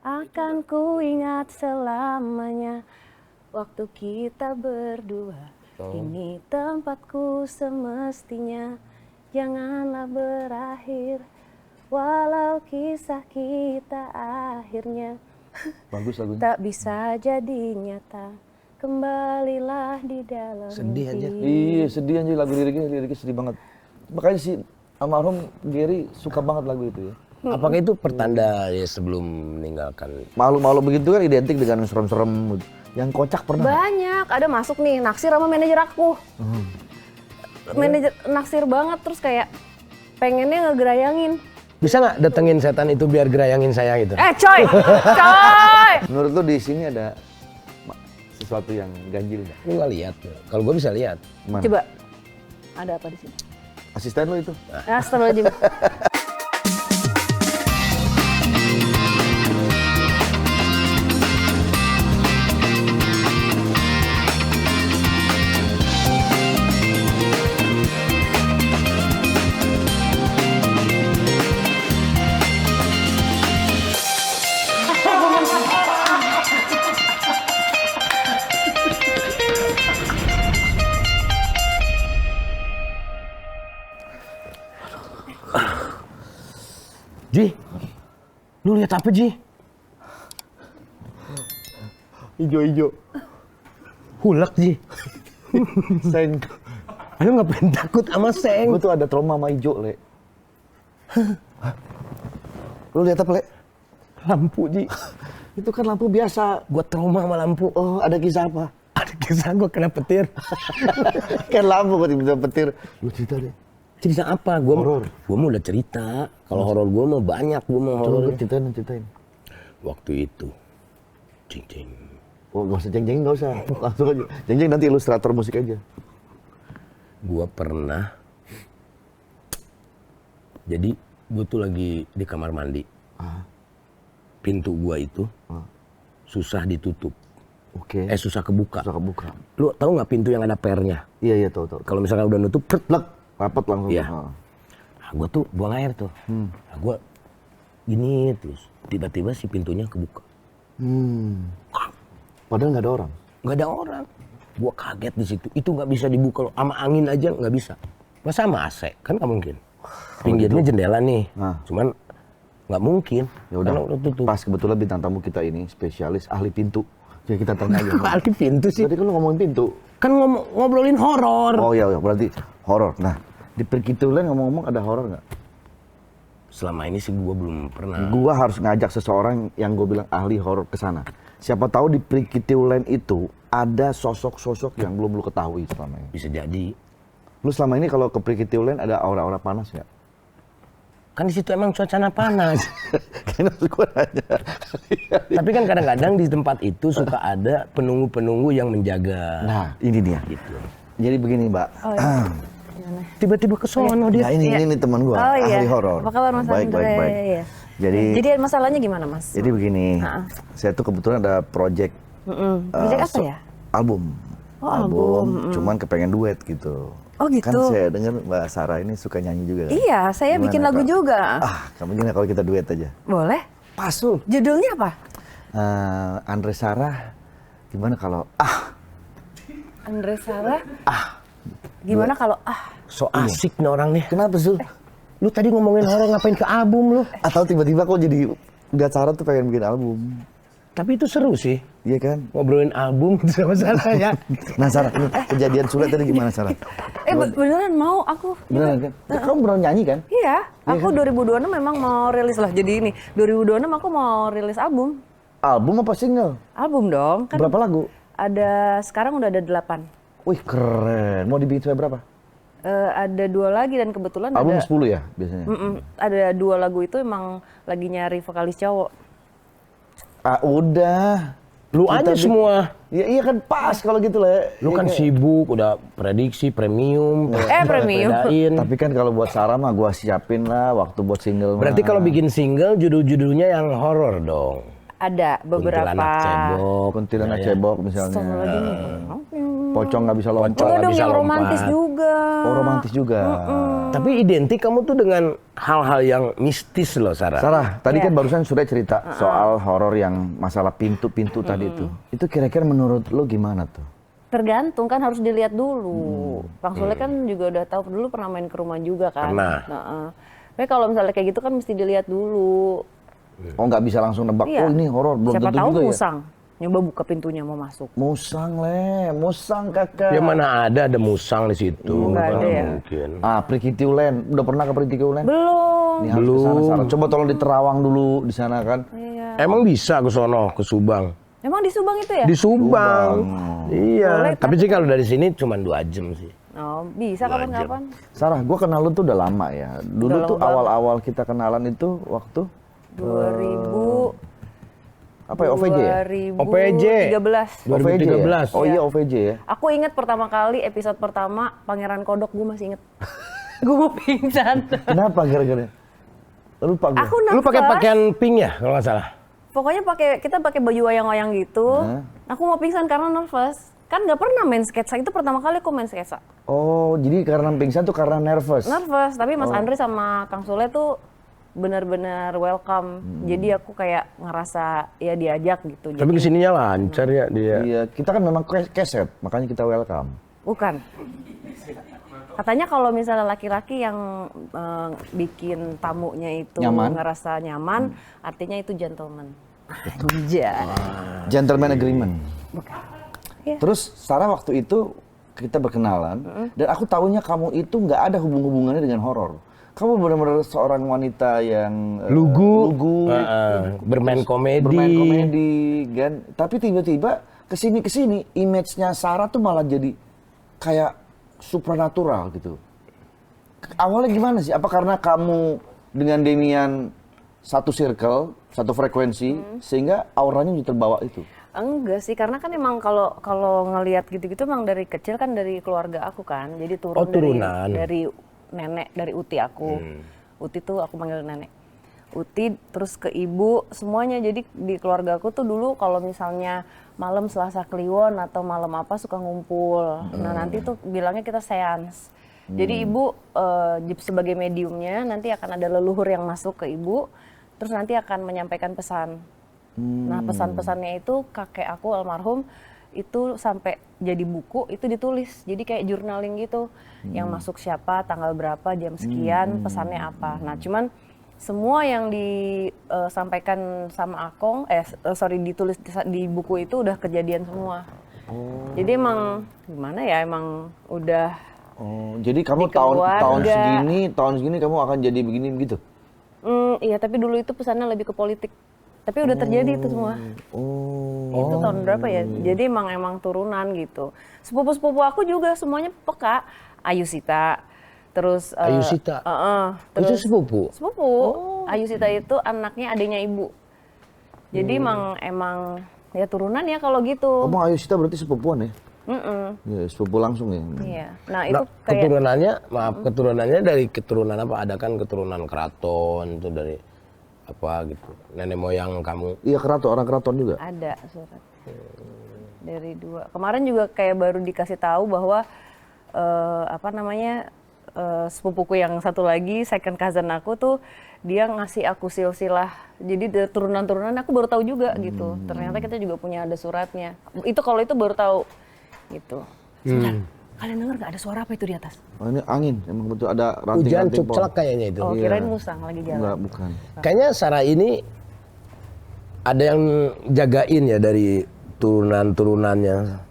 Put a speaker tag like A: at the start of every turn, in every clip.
A: akan ku ingat selamanya. Waktu kita berdua, ini tempatku semestinya. Janganlah berakhir, walau kisah kita akhirnya
B: Bagus lagunya.
A: tak bisa jadi nyata. Kembalilah di dalam
C: Sedih aja.
B: Iya sedih aja lagu liriknya sedih banget. Makanya si almarhum Gary suka banget lagu itu ya.
C: Apakah itu pertanda ya sebelum meninggalkan?
B: Malu-malu begitu kan identik dengan serem-serem. Yang kocak pernah?
A: banyak. Ada masuk nih naksir sama manajer aku. Manajer naksir banget terus kayak pengennya ngegerayangin.
C: Bisa nggak datengin setan itu biar gerayangin saya gitu?
A: Coy, coy.
B: Menurut lu di sini ada sesuatu yang ganjil nggak?
C: Lu nggak lihat? Kalau gue bisa lihat.
B: Mana?
A: Coba, ada apa di sini?
B: Asisten lu itu?
A: Astagfirullahaladzim.
C: Ji, lu lihat apa Ji?
B: Ijo-ijo.
C: Hulak Ji.
B: Seng.
C: Lu ngapain takut sama seng?
B: Gue tuh ada trauma sama ijo, Le. Lu lihat apa, Le?
C: Lampu Ji.
B: Itu kan lampu biasa.
C: Gua trauma sama lampu.
B: Oh, ada kisah apa?
C: Ada kisah gua kena petir.
B: Kan lampu kok tiba-tiba petir. Lu cerita deh.
C: Cerita apa? Gua
B: Horor.
C: Gua mau udah cerita. Kalau horor gua mah banyak, gua mau horor.
B: Coba ceritain.
C: Waktu itu, cing cing.
B: Oh, gak usah jeng-jeng, gak usah. Langsung aja. Jeng-jeng nanti ilustrator musik aja.
C: Gua pernah. Jadi gua tuh lagi di kamar mandi. Pintu gua itu susah ditutup.
B: Oke.
C: Susah kebuka.
B: Susah kebuka.
C: Lu tahu nggak pintu yang ada pernya?
B: Iya, tahu.
C: Kalau misalkan udah nutup,
B: Lek, rapat langsung.
C: Iya. Nah, gue tuh buang air tuh. Nah, gue gini terus. Tiba-tiba si pintunya kebuka.
B: Padahal nggak ada orang.
C: Nggak ada orang. Gue kaget di situ. Itu nggak bisa dibuka loh. Sama angin aja nggak bisa. Masa sama AC? Kan nggak mungkin. Pinggirnya jendela nih.
B: Nah.
C: Cuman nggak mungkin.
B: Ya udah.
C: Karena tutup.
B: Pas kebetulan bintang tamu kita ini spesialis ahli pintu. Jadi kita tanya aja.
C: Kok ahli pintu sih?
B: Tadi kan lu ngomongin pintu.
C: Kan ngobrolin horor.
B: Oh iya, berarti horor. Nah, di Perkitulen ngomong-ngomong ada horor nggak?
C: Selama ini sih gue belum pernah.
B: Gua harus ngajak seseorang yang gue bilang ahli horor ke sana. Siapa tahu di Perkitulen itu ada sosok-sosok yang belum lu ketahui selama ini.
C: Bisa jadi.
B: Lu selama ini kalau ke Perkitulen ada aura-aura panas nggak?
C: Kan di situ emang cuacanya panas.
B: Kayaknya gue nanya.
C: Tapi kan kadang-kadang di tempat itu suka ada penunggu-penunggu yang menjaga.
B: Nah, ini dia.
C: Gitu.
B: Jadi begini, Mbak.
A: Oh, iya.
C: Tiba-tiba ke sono dia.
B: Nah, ini teman gua,
A: Oh, iya.
B: ahli horor.
A: Apa kabar Mas
B: Baik.
A: Andre? Iya.
B: Jadi
A: masalahnya gimana Mas?
B: jadi begini. Saya tuh kebetulan ada project
A: Project apa ya?
B: album.
A: Oh, album.
B: Cuman kepengen duet gitu.
A: Oh, gitu.
B: Kan saya dengar Mbak Sarah ini suka nyanyi juga kan?
A: Iya, saya
B: Gimana
A: bikin lagu
B: kalau-
A: juga.
B: Kamu gimana kalau kita duet aja?
A: Boleh?
B: Pas tuh.
A: Judulnya apa?
B: Andre Sarah, gimana kalau
A: Andre Sarah. Gimana kalau
C: So asik nih orang nih.
B: Kenapa Zul?
C: Lu tadi ngomongin horor ngapain ke album lu?
B: Atau tiba-tiba kok jadi nggak Sarah tuh pengen bikin album?
C: Tapi itu seru sih.
B: Iya kan?
C: Ngobrolin album sama saya.
B: Nah Sarah, ini kejadian sulit tadi gimana Sarah?
A: beneran mau aku.
B: Beneran kan? Kamu beneran nyanyi kan?
A: Iya, aku 2026 memang mau rilis lah. Jadi ini 2026 aku mau rilis album.
B: Album apa single?
A: Album dong. Kan
B: Berapa lagu?
A: sekarang udah ada 8.
B: Wih keren. Mau dibikin sampai berapa?
A: Ada 2 lagi dan kebetulan
B: Album
A: ada
B: 10 ya biasanya?
A: ada 2 lagu itu emang lagi nyari vokalis cowok.
B: Udah.
C: Lu aja semua.
B: Ya, iya kan pas kalau gitu lah.
C: Lu kan sibuk, udah prediksi premium.
A: Premium.
C: bedain.
B: Tapi kan kalau buat Sarah mah gua siapin lah waktu buat single.
C: Berarti
B: mah.
C: kalau bikin single judul-judulnya yang horor dong.
A: Ada beberapa.
C: Kuntilanak cebok.
B: Kuntilanak
C: Ya, ya.
B: cebok misalnya.
A: Satu lagi nih.
B: Pocong nggak bisa lompat.
C: Pocong
A: Enggak
C: nggak
A: dong,
C: bisa
A: yang
C: lompat.
A: romantis juga.
B: Oh, romantis juga.
C: Tapi identik kamu tuh dengan hal-hal yang mistis loh, Sarah.
B: Sarah, tadi
A: Iya.
B: kan barusan sudah cerita soal horor yang masalah pintu-pintu tadi itu. Itu kira-kira menurut lo gimana tuh?
A: Tergantung kan, harus dilihat dulu. Bang Sule kan juga udah tahu, dulu pernah main ke rumah juga kan.
C: Pernah.
A: Heeh. Tapi kalau misalnya kayak gitu kan mesti dilihat dulu.
B: Oh, nggak bisa langsung nebak,
A: Iya.
B: oh ini horor, belum
A: Siapa
B: tentu
A: tahu
B: juga ya.
A: musang. Nyoba buka pintunya mau masuk.
B: Musang, musang kakak.
C: Ya mana ada musang di situ.
A: Nggak ada
C: Mana
A: ya.
C: mungkin.
B: Ah, Prikitiulen, udah pernah ke Prikitiulen?
A: Belum.
B: Ini harus ke sana, Sarah. Coba tolong di Terawang dulu di sana kan.
A: Iya.
C: Emang bisa ke sono, ke Subang?
A: Emang di Subang itu ya?
C: Di Subang. Iya.
A: Boleh,
C: Tapi sih kalau dari sini cuma 2 jam sih.
A: Oh, bisa kapan-kapan.
B: Sarah, gue kenal lu tuh udah lama ya. Dulu
A: Udah
B: tuh
A: lama
B: awal-awal kita kenalan itu waktu
A: 2000
B: apa ya, OVJ ya?
A: 2013.
C: 2013.
B: Ya? Oh iya, OVJ ya.
A: Aku ingat pertama kali episode pertama Pangeran Kodok, gue masih inget. Gue mau pingsan.
B: Kenapa gara-gara? Lupa gue.
A: Aku
C: Lu pakai
A: nervous.
C: pakaian pink ya kalau nggak salah?
A: Pokoknya kita pakai baju wayang-wayang gitu. Aku mau pingsan karena nervous. Kan nggak pernah main sketsa, itu pertama kali aku main sketsa.
B: Oh, jadi karena pingsan tuh karena nervous.
A: Nervous, tapi Mas Andri sama Kang Sule tuh benar-benar welcome. Jadi aku kayak ngerasa ya diajak gitu.
C: Tapi kesininya lancar ya dia.
B: Iya, kita kan memang keset, makanya kita welcome.
A: Bukan. Katanya kalau misalnya laki-laki yang bikin tamunya itu
B: Nyaman.
A: ngerasa nyaman, artinya itu gentleman. Anjay.
B: Gentleman agreement.
A: Iya.
B: Terus Sarah waktu itu kita berkenalan dan aku tahunya kamu itu nggak ada hubungannya dengan horor. Kamu benar-benar seorang wanita yang lugu,
C: Bermain komedi.
B: bermain komedi, kan? Tapi tiba-tiba kesini image-nya Sarah tuh malah jadi kayak supranatural gitu. Awalnya gimana sih? Apa karena kamu dengan Demian satu circle, satu frekuensi, sehingga auranya jadi terbawa itu?
A: Enggak sih, karena kan emang kalau ngelihat gitu-gitu emang dari kecil kan dari keluarga aku kan. Jadi turun
C: turunan.
A: dari nenek, dari uti aku. Uti tuh aku panggil nenek. Uti terus ke ibu semuanya. Jadi di keluarga aku tuh dulu kalau misalnya malam Selasa Kliwon atau malam apa suka ngumpul. Nah, nanti tuh bilangnya kita seans. Jadi ibu sebagai mediumnya nanti akan ada leluhur yang masuk ke ibu, terus nanti akan menyampaikan pesan. Nah, pesan-pesannya itu kakek aku almarhum itu sampai jadi buku itu ditulis. Jadi kayak journaling gitu. Yang masuk siapa, tanggal berapa, jam sekian, pesannya apa. Nah, cuman semua yang disampaikan sama Akong, ditulis di buku itu udah kejadian semua. Jadi emang gimana ya, emang udah.
B: Oh, jadi kamu
A: Di
B: tahun
A: keluarga.
B: segini kamu akan jadi begini gitu?
A: Iya, tapi dulu itu pesannya lebih ke politik. Tapi udah terjadi itu semua. Itu tahun berapa ya? Jadi emang turunan gitu. Sepupu-sepupu aku juga semuanya peka. Ayusita, terus
C: Ayusita? Itu
A: terus
C: sepupu?
A: sepupu. Ayusita itu anaknya adiknya ibu. Jadi emang ya turunan ya kalau gitu.
B: Kamu Ayusita berarti sepupuan ya? Ya, sepupu langsung ya?
A: Iya. Nah, itu
C: Nah,
A: kayak
C: keturunannya dari keturunan apa? Ada kan keturunan keraton itu dari apa gitu. Nenek moyang kamu.
B: Iya, orang keraton juga.
A: ada surat. Dari 2. Kemarin juga kayak baru dikasih tahu bahwa sepupuku yang satu lagi, second cousin aku tuh dia ngasih aku silsilah. Jadi dari turunan-turunan aku baru tahu juga gitu. Ternyata kita juga punya ada suratnya. Itu kalau itu baru tahu gitu. Sebentar, kalian dengar nggak ada suara apa itu di atas?
B: Oh, ini angin, emang betul ada
C: Hujan
B: ranting-ranting pohon.
C: cupcelak kayaknya itu.
A: Oh, kirain musang lagi jalan.
B: Enggak, bukan.
C: Kayaknya Sarah ini ada yang jagain ya dari turunan-turunannya.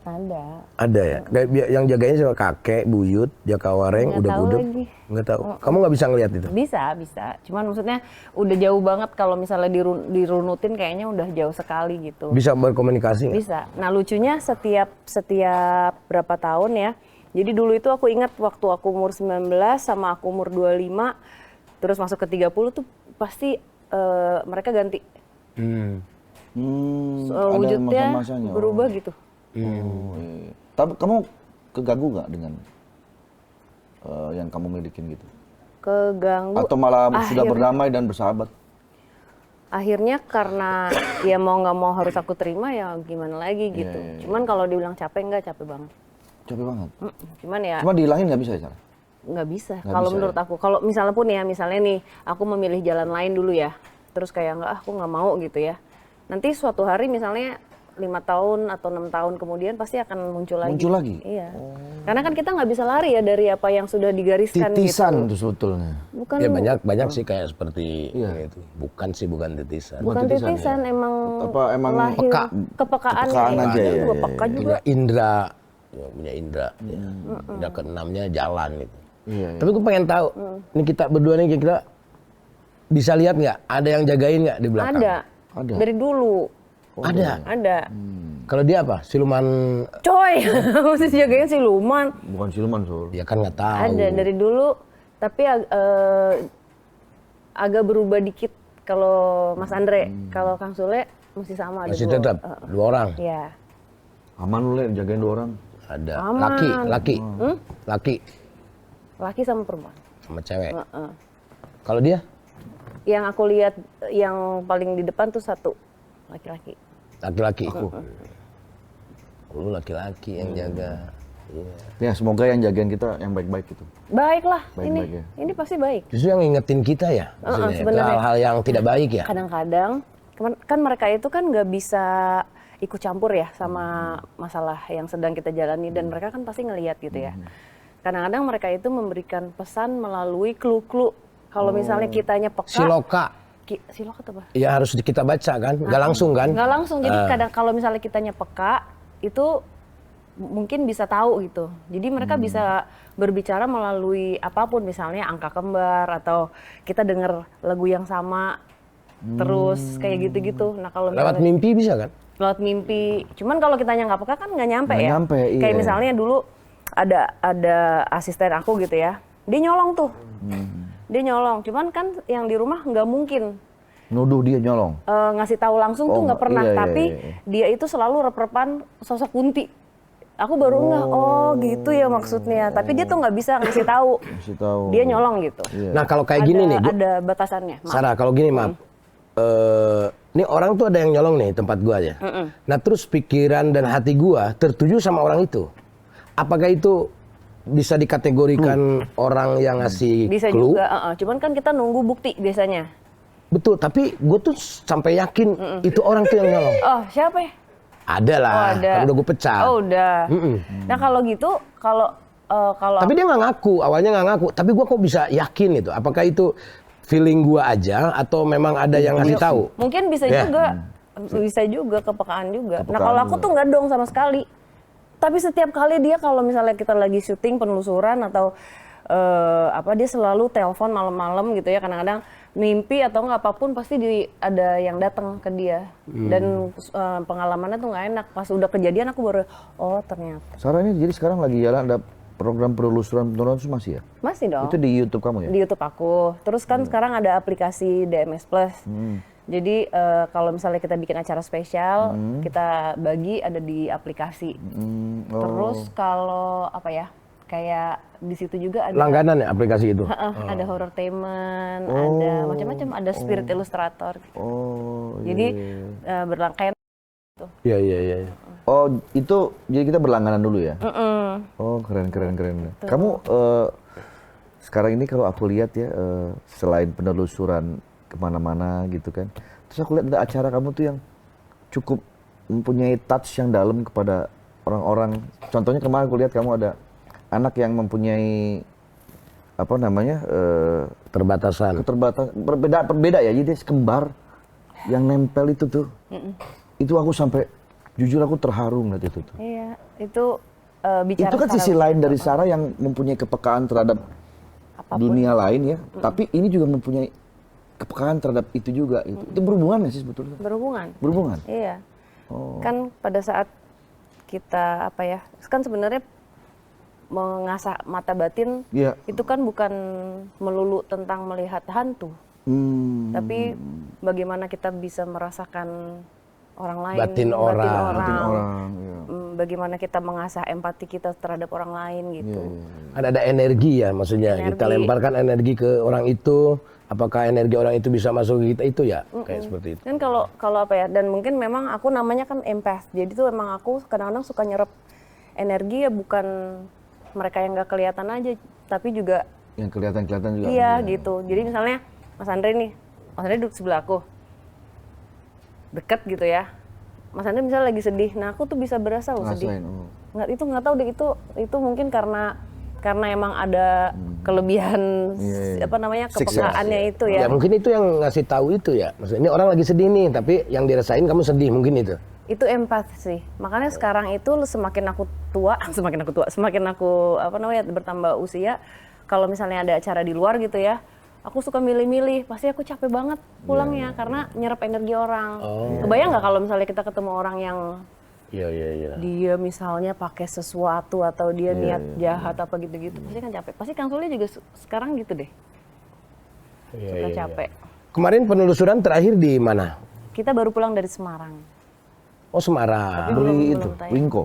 A: Ada.
C: Ada ya? Kayak yang jagain sama kakek, buyut, jakawareng,
A: Nggak
C: udah
A: tahu
C: budek.
A: lagi.
C: Nggak tahu. Kamu nggak bisa ngelihat itu?
A: Bisa. Cuman maksudnya udah jauh banget kalau misalnya dirunutin kayaknya udah jauh sekali gitu.
C: Bisa berkomunikasi nggak?
A: Bisa. Nah, lucunya setiap berapa tahun ya. Jadi dulu itu aku ingat waktu aku umur 19 sama aku umur 25 terus masuk ke 30 tuh pasti mereka ganti.
B: Ada
A: Wujudnya
B: masa-masanya.
A: berubah gitu.
B: Oh, iya. Tapi kamu keganggu nggak dengan yang kamu milikin gitu?
A: Keganggu.
B: Atau malah sudah
A: Akhirnya-
B: berdamai dan bersahabat?
A: akhirnya karena ya mau nggak mau harus aku terima ya gimana lagi gitu. Cuman kalau dibilang capek nggak, capek banget.
B: Capek banget.
A: Cuman ya
B: Cuma dihilangin nggak bisa ya, Sarah?
A: nggak bisa.
B: Nggak
A: Kalau
B: bisa,
A: menurut aku, kalau misalnya pun ya, misalnya nih aku memilih jalan lain dulu ya, terus kayak nggak, aku nggak mau gitu ya. Nanti suatu hari misalnya 5 tahun atau 6 tahun kemudian pasti akan muncul lagi.
B: Muncul lagi?
A: Iya. Karena kan kita nggak bisa lari ya dari apa yang sudah digariskan
B: Titisan
A: gitu.
B: tuh sebetulnya.
A: Bukan,
C: Ya banyak sih kayak seperti itu. Bukan titisan.
A: bukan titisan, emang
B: Emang
A: lahir
C: peka.
A: kepekaan
B: Kepekaan
A: ya.
B: aja ya,
A: Juga
B: ya,
A: peka juga.
C: Punya indera, punya indera. Indera keenamnya jalan gitu.
B: Iya,
C: Tapi gue pengen tahu, ini kita berdua nih kita bisa lihat nggak? Ada yang jagain nggak di belakang?
A: Ada.
B: Ada.
A: Dari dulu. Ada.
C: Kalau dia apa? Siluman?
A: Coy, mesti jagain siluman.
B: Bukan siluman, Sul.
C: Ya kan nggak tahu.
A: Ada dari dulu, tapi agak berubah dikit kalau Mas Andre. Kalau Kang Sule masih sama, ada
C: Masih
A: dua.
C: tetap 2 orang.
A: Iya.
B: Aman lu, Le, jagain 2 orang.
C: Ada
A: Aman.
C: laki
A: Laki sama perempuan.
C: sama cewek.
A: Heeh.
C: Kalau dia
A: Yang aku lihat yang paling di depan tuh 1 laki-laki.
C: laki-laki. Lu laki-laki yang jaga. Iya.
B: Ya, semoga yang jagain kita yang baik-baik gitu.
A: Baiklah,
B: Baik-baik ya.
A: ini pasti baik.
C: Justru yang ngingetin kita ya, maksudnya ke
A: sebenarnya.
C: hal-hal yang tidak baik ya.
A: Kadang-kadang kan mereka itu kan nggak bisa ikut campur ya sama masalah yang sedang kita jalani, dan mereka kan pasti ngelihat gitu ya. Kadang-kadang mereka itu memberikan pesan melalui clue-clue. Kalau misalnya kitanya peka.
C: Siloka.
A: Siloka apa?
C: Ya harus kita baca kan, nggak langsung kan?
A: Nggak langsung. Jadi kadang kalau misalnya kitanya peka itu mungkin bisa tahu gitu. Jadi mereka bisa berbicara melalui apapun, misalnya angka kembar atau kita dengar lagu yang sama terus kayak gitu-gitu. Nah kalau
C: Lewat
A: misalnya
C: mimpi bisa kan?
A: lewat mimpi. Cuman kalau kitanya nggak peka kan nggak nyampe
B: Nggak
A: ya.
B: nyampe, iya.
A: Kayak misalnya dulu ada asisten aku gitu ya. Dia nyolong tuh. Dia nyolong. Cuman kan yang di rumah nggak mungkin
B: Nuduh dia nyolong.
A: ngasih tahu langsung tuh nggak pernah.
B: iya, iya,
A: Tapi
B: iya.
A: dia itu selalu rep-repan sosok Kunti. Aku baru ngeh, oh gitu ya maksudnya. Tapi dia tuh nggak bisa ngasih tahu.
B: Kasih tahu.
A: Dia nyolong gitu.
B: Iya.
C: Nah kalau kayak gini nih,
A: Ada batasannya. Maaf.
C: Sarah, kalau gini maaf. Ini orang tuh ada yang nyolong nih tempat gua aja. Nah terus pikiran dan hati gua tertuju sama orang itu. Apakah itu bisa dikategorikan orang yang ngasih
A: Bisa
C: clue?
A: juga. Cuman kan kita nunggu bukti biasanya.
C: Betul, tapi gue tuh sampai yakin itu orang tuh yang nyolong.
A: Oh siapa ya?
C: Ada lah,
A: Oh, ada.
C: kan udah gue pecat.
A: Oh udah. Nah kalau gitu, kalau
C: Tapi dia nggak ngaku, awalnya nggak ngaku. Tapi gue kok bisa yakin itu? Apakah itu feeling gue aja atau memang ada yang ngasih tahu?
A: mungkin bisa
C: Ya.
A: juga, bisa juga kepekaan juga. Nah
B: Kepekaan
A: kalau aku
B: juga.
A: tuh nggak dong sama sekali. Tapi setiap kali dia kalau misalnya kita lagi syuting penelusuran atau dia selalu telepon malam-malam gitu ya, kadang-kadang mimpi atau nggak apapun pasti ada yang datang ke dia. Dan pengalamannya tuh nggak enak. Pas udah kejadian aku baru, oh ternyata.
B: Sarah, ini jadi sekarang lagi jalan ada program penelusuran penelusuran masih ya?
A: Masih dong.
B: Itu di YouTube kamu ya?
A: Di YouTube aku. Terus kan sekarang ada aplikasi DMS Plus. Jadi kalau misalnya kita bikin acara spesial, kita bagi ada di aplikasi. Terus kalau apa ya, kayak di situ juga ada
C: Langganan ya aplikasi itu?
A: ada horrortainment, ada macam-macam, ada spirit illustrator.
B: Oh, iya.
A: Jadi berlangganan.
C: Iya.
B: Oh, itu jadi kita berlangganan dulu ya? Oh, keren. Kamu sekarang ini kalau aku lihat ya, selain penelusuran kemana-mana gitu kan, terus aku lihat ada acara kamu tuh yang cukup mempunyai touch yang dalam kepada orang-orang. Contohnya kemarin aku lihat kamu ada anak yang mempunyai apa namanya
C: Terbatasan.
B: keterbatasan berbeda ya, jadi dia kembar yang nempel itu tuh. Itu aku sampai jujur aku terharu ngeliat itu tuh.
A: Iya, itu bicara
B: Itu kan
A: secara
B: sisi lain dari Sarah yang mempunyai kepekaan terhadap
A: apapun.
B: dunia lain ya, tapi ini juga mempunyai kepekaan terhadap itu juga. Itu berhubungan nggak sih sebetulnya?
A: Berhubungan.
B: Berhubungan.
A: Iya.
B: Oh.
A: Kan pada saat kita kan sebenarnya mengasah mata batin
B: Iya.
A: itu kan bukan melulu tentang melihat hantu, tapi bagaimana kita bisa merasakan orang lain,
C: Batin orang.
B: Batin orang. Iya.
A: Bagaimana kita mengasah empati kita terhadap orang lain gitu.
C: Ada energi ya, maksudnya kita
A: Energi.
C: lemparkan energi ke orang itu, apakah energi orang itu bisa masuk ke kita itu ya kayak seperti itu.
A: Dan kalau apa ya, dan mungkin memang aku namanya kan empath, jadi tuh emang aku kadang-kadang suka nyerap energi ya, bukan mereka yang nggak kelihatan aja, tapi juga
B: Yang kelihatan juga.
A: iya gitu. Jadi misalnya Mas Andre duduk sebelah aku, deket gitu ya. Mas Andre misalnya lagi sedih, nah aku tuh bisa berasa loh sedih.
B: Ngerasain, oh.
A: Nggak tahu deh, itu mungkin karena emang ada kelebihan apa namanya, kepekaannya itu
C: Ya
A: ya.
C: mungkin itu yang ngasih tahu itu ya. Maksudnya ini orang lagi sedih nih, tapi yang dirasain kamu sedih mungkin itu.
A: Itu empath sih. Makanya sekarang itu semakin aku tua, semakin aku apa namanya, bertambah usia, kalau misalnya ada acara di luar gitu ya, aku suka milih-milih, pasti aku capek banget pulangnya karena nyerap energi orang. Kebayang nggak kalau misalnya kita ketemu orang yang
C: Iya.
A: dia misalnya pakai sesuatu atau dia niat jahat apa gitu-gitu, pasti kan capek. Pasti Kang Suli juga sekarang gitu deh, suka capek.
C: Kemarin penelusuran terakhir di mana?
A: Kita baru pulang dari Semarang.
C: Oh Semarang.
B: Beli
A: belum
B: itu,
A: tayang.
B: Wingko.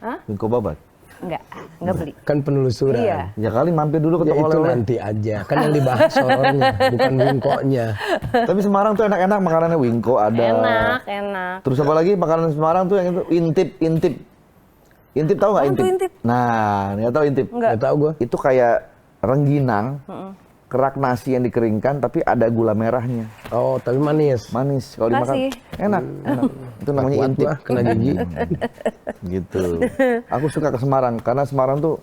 A: Hah?
B: Wingko babat.
A: Enggak beli.
C: Kan penelusuran.
A: Iya.
B: Ya kali mampir dulu ke
C: Ya
B: toko
C: itu
B: oleh-oleh.
C: nanti aja. Kan yang dibahas horornya, bukan wingkonya.
B: Tapi Semarang tuh enak-enak makanannya, Wingko ada.
A: Enak.
B: Terus apa lagi makanan Semarang tuh yang itu intip. Intip tahu nggak
A: Apaan
B: intip?
A: tuh intip?
B: Nah, nggak tahu intip.
A: Nggak.
C: Nggak tahu gue.
B: Itu kayak rengginang, kerak nasi yang dikeringkan tapi ada gula merahnya.
C: Oh tapi manis.
B: Manis kalau dimakan.
A: Makasih.
B: Enak. Itu namanya
C: Kuat
B: intip.
C: gua, kena gigi.
B: Gitu. Aku suka ke Semarang karena Semarang tuh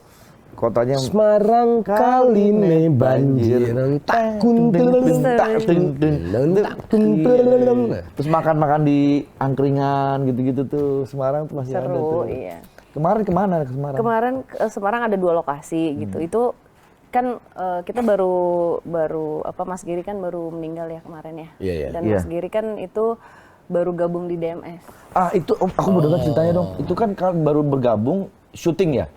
B: kotanya
C: Semarang kali ini banjir. Tak kuntel, tak kuntel, tak kuntel.
B: Terus makan-makan di angkringan gitu-gitu tuh Semarang tuh masih ada
A: Seru,
B: tuh.
A: iya.
B: Kemarin kemana ke Semarang?
A: Kemarin ke Semarang ada 2 lokasi gitu. Itu kan kita baru apa, Mas Giri kan baru meninggal ya kemarin ya.
C: Iya.
A: Dan
B: Iya.
A: Mas Giri kan itu baru gabung di DMS.
B: Ah itu aku mau dengar ceritanya dong. Itu kan baru bergabung syuting ya?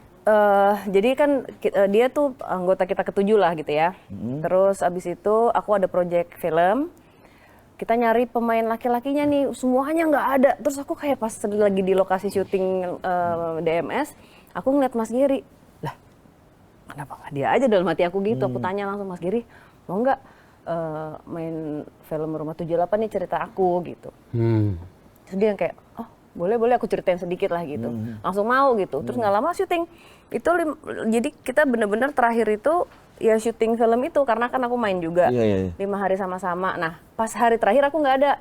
A: Jadi kan dia tuh anggota kita ke-7 lah gitu ya. Terus abis itu aku ada project film. Kita nyari pemain laki-lakinya nih, semuanya nggak ada. Terus aku kayak pas lagi di lokasi syuting DMS, aku ngeliat Mas Giri. Lah, kenapa nggak dia aja, dalam hati aku gitu. Aku tanya langsung, Mas Giri, mau nggak main film Rumah 78 nih, cerita aku gitu. Terus dia yang kayak, oh boleh aku ceritain sedikit lah gitu. Langsung mau gitu. Terus nggak lama syuting. Jadi kita bener-bener terakhir itu ya syuting film itu, karena kan aku main juga.
B: Iya.
A: 5 hari sama-sama. Nah pas hari terakhir aku nggak ada.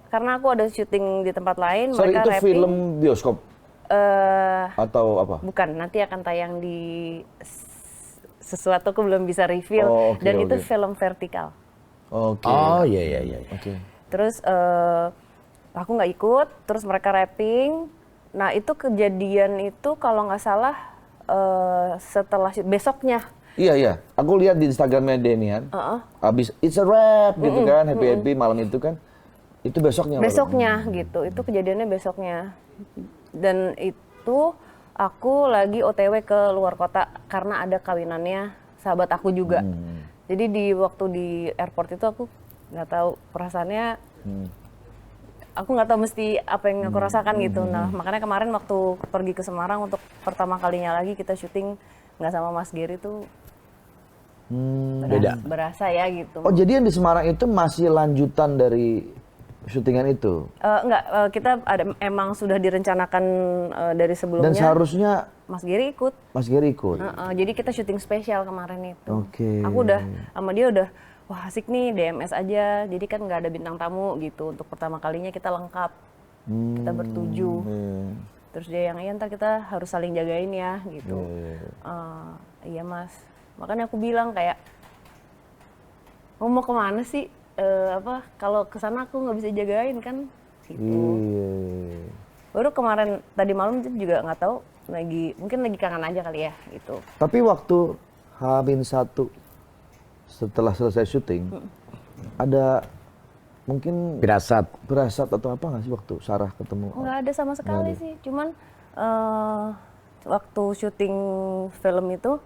A: Karena aku ada syuting di tempat lain.
B: Sorry,
A: mereka
B: itu
A: rapping.
B: film bioskop atau apa?
A: Bukan, nanti akan tayang di sesuatu, aku belum bisa reveal.
B: Oh, oke,
A: Dan itu
B: oke.
A: film vertikal.
B: Oke.
C: Oh iya.
B: Oke.
A: Terus aku nggak ikut, terus mereka rapping. Nah itu kejadian itu kalau nggak salah setelah besoknya.
B: Iya. Aku lihat di Instagramnya Denian. Abis it's a rap gitu kan, happy malam itu kan. Itu besoknya.
A: Besoknya gitu, itu kejadiannya besoknya. Dan itu aku lagi OTW ke luar kota karena ada kawinannya sahabat aku juga. Jadi waktu di airport itu aku nggak tahu perasaannya. Aku nggak tahu mesti apa yang aku rasakan gitu. Nah makanya kemarin waktu pergi ke Semarang untuk pertama kalinya lagi kita syuting nggak sama Mas Giri tuh
C: Beda.
A: berasa ya gitu.
B: Oh jadi yang di Semarang itu masih lanjutan dari syutingan itu?
A: Kita emang sudah direncanakan dari sebelumnya.
B: Dan seharusnya
A: Mas Giri ikut.
B: Mas Giri ikut?
A: Jadi kita syuting spesial kemarin itu.
B: Oke.
A: Aku udah sama dia udah, wah asik nih DMS aja. Jadi kan nggak ada bintang tamu gitu. Untuk pertama kalinya kita lengkap. Kita bertujuh. Terus dia yang, iya ntar kita harus saling jagain ya gitu. Iya Mas. Makanya aku bilang kayak, mau kemana sih? Kalau kesana aku nggak bisa jagain kan? Gitu. Baru kemarin tadi malam juga nggak tahu, mungkin lagi kangen aja kali ya gitu.
B: Tapi waktu H-1 setelah selesai syuting, ada mungkin
C: Pirasat.
B: atau apa nggak sih waktu Sarah ketemu?
A: Nggak ada sama sekali sih, cuman waktu syuting film itu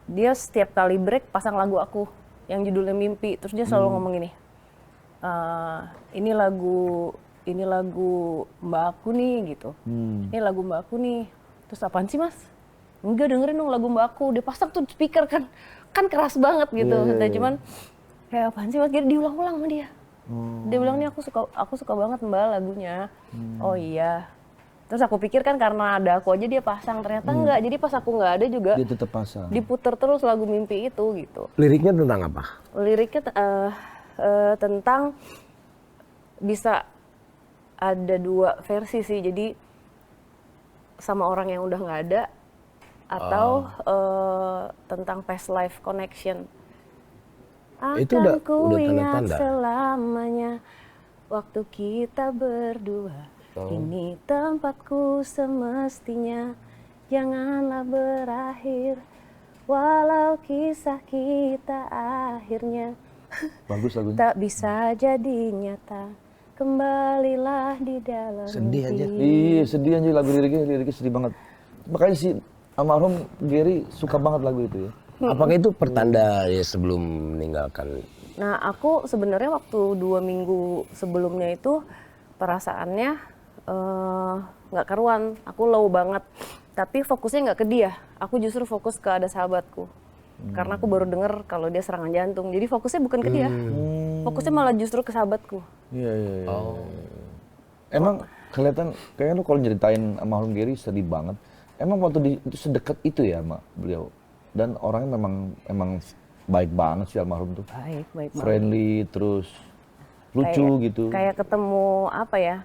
A: dia setiap kali break pasang lagu aku yang judulnya Mimpi, terus dia selalu ngomong gini, ini lagu Mbak aku nih gitu, ini lagu Mbak aku nih. Terus apaan sih Mas? Enggak, dengerin dong lagu Mbak aku. Dia pasang tuh speaker kan keras banget gitu. Cuman kayak apaan sih Mas Giri, diulang-ulang sama dia. Dia bilang nih aku suka banget Mbak lagunya. Oh iya. Terus aku pikir kan karena ada aku aja dia pasang, ternyata enggak. Jadi pas aku nggak ada juga
B: Dia tetap pasang.
A: diputer terus lagu Mimpi itu gitu.
C: Liriknya tentang apa?
A: Liriknya tentang bisa ada 2 versi sih. Jadi sama orang yang udah nggak ada atau tentang past life connection.
C: Itu udah
A: Akan ku ingat
C: tanda-tanda.
A: selamanya waktu kita berdua. Ini tempatku semestinya, janganlah berakhir walau kisah kita akhirnya
B: Bagus lagunya.
A: tak bisa jadi nyata. Kembalilah di dalam
C: Sedih aja.
A: mimpi.
B: Iya, sedih aja lagu liriknya sedih banget. Makanya si almarhum Gary suka banget lagu itu ya.
C: Apakah itu pertanda ya sebelum meninggalkan?
A: Nah, aku sebenarnya waktu 2 minggu sebelumnya itu perasaannya nggak karuan, aku low banget. Tapi fokusnya nggak ke dia, aku justru fokus ke ada sahabatku. Karena aku baru denger kalau dia serangan jantung, jadi fokusnya bukan ke dia, fokusnya malah justru ke sahabatku.
B: Iya. Emang kelihatan kayaknya lu kalau nyeritain almarhum Gary sedih banget. Emang waktu itu sedekat itu ya sama beliau. Dan orangnya memang baik banget sih almarhum tuh.
A: Baik banget.
B: Friendly terus lucu gitu.
A: Kayak ketemu apa ya?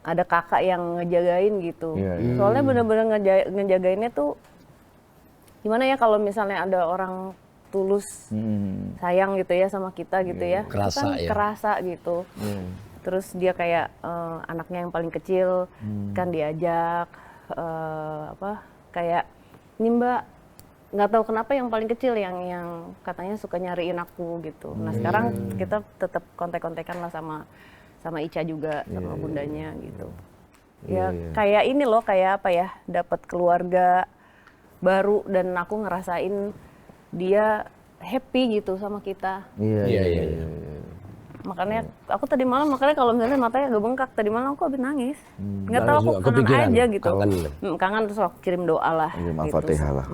A: Ada kakak yang ngejagain gitu.
B: Iya.
A: Soalnya bener-bener ngejagainnya tuh gimana ya kalau misalnya ada orang tulus sayang gitu ya sama kita gitu ya.
C: Kerasa
A: Itu kan
C: ya.
A: kerasa gitu. Terus dia kayak anaknya yang paling kecil kan diajak kayak ini Mbak, nggak tahu kenapa yang paling kecil yang katanya suka nyariin aku gitu. Nah sekarang kita tetap kontek-kontekan lah sama Ica juga sama bundanya gitu. Ya kayak ini loh, kayak apa ya, dapat keluarga baru dan aku ngerasain dia happy gitu sama kita.
B: Iya.
A: Makanya aku tadi malam, makanya kalau misalnya matanya agak bengkak, tadi malam aku habis nangis. Nggak tahu, aku
C: Nangis juga,
A: kangen
C: kepikiran,
A: aja gitu.
C: kangen.
A: Kangen terus aku kirim doa lah.
B: Kirim
A: gitu.
B: Al-Fatihah lah.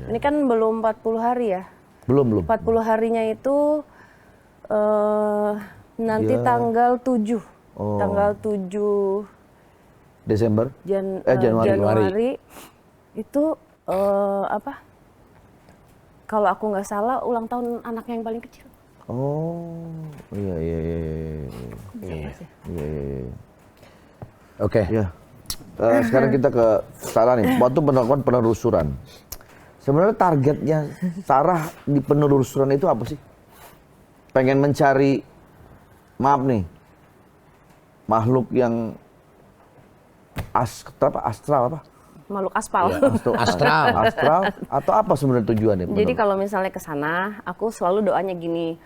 A: Ini kan belum 40 hari ya.
B: Belum.
A: 40 harinya itu nanti tanggal 7. Tanggal 7
B: Desember? Januari.
A: Januari itu kalau aku nggak salah ulang tahun anaknya yang paling kecil.
B: Oh, iya.
C: Oke.
B: Ya. Sekarang kita ke Sarah nih. Waktu melakukan penelusuran. Sebenarnya targetnya Sarah di penelusuran itu apa sih? Pengen mencari, maaf nih, makhluk yang astral apa?
A: Makhluk aspal.
B: Astral atau apa sebenarnya tujuannya?
A: Jadi kalau misalnya ke sana, aku selalu doanya gini,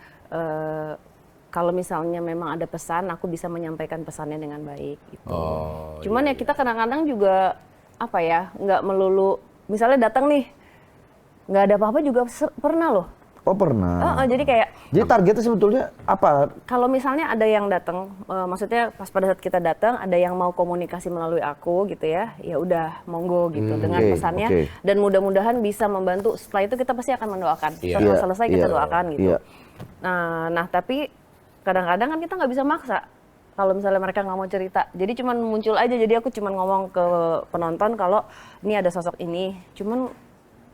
A: kalau misalnya memang ada pesan, aku bisa menyampaikan pesannya dengan baik. Gitu. Cuman ya kita kadang-kadang juga apa ya, nggak melulu, misalnya datang nih, nggak ada apa-apa juga pernah loh.
B: Oh pernah.
A: Jadi kayak,
B: Jadi targetnya sebetulnya apa?
A: kalau misalnya ada yang datang, maksudnya pas pada saat kita datang, ada yang mau komunikasi melalui aku gitu ya udah monggo gitu dengan pesannya, dan mudah-mudahan bisa membantu. Setelah itu kita pasti akan mendoakan. Setelah selesai kita doakan gitu. Nah tapi kadang-kadang kan kita nggak bisa maksa. Kalau misalnya mereka nggak mau cerita, jadi cuman muncul aja. Jadi aku cuman ngomong ke penonton kalau ini ada sosok ini, cuman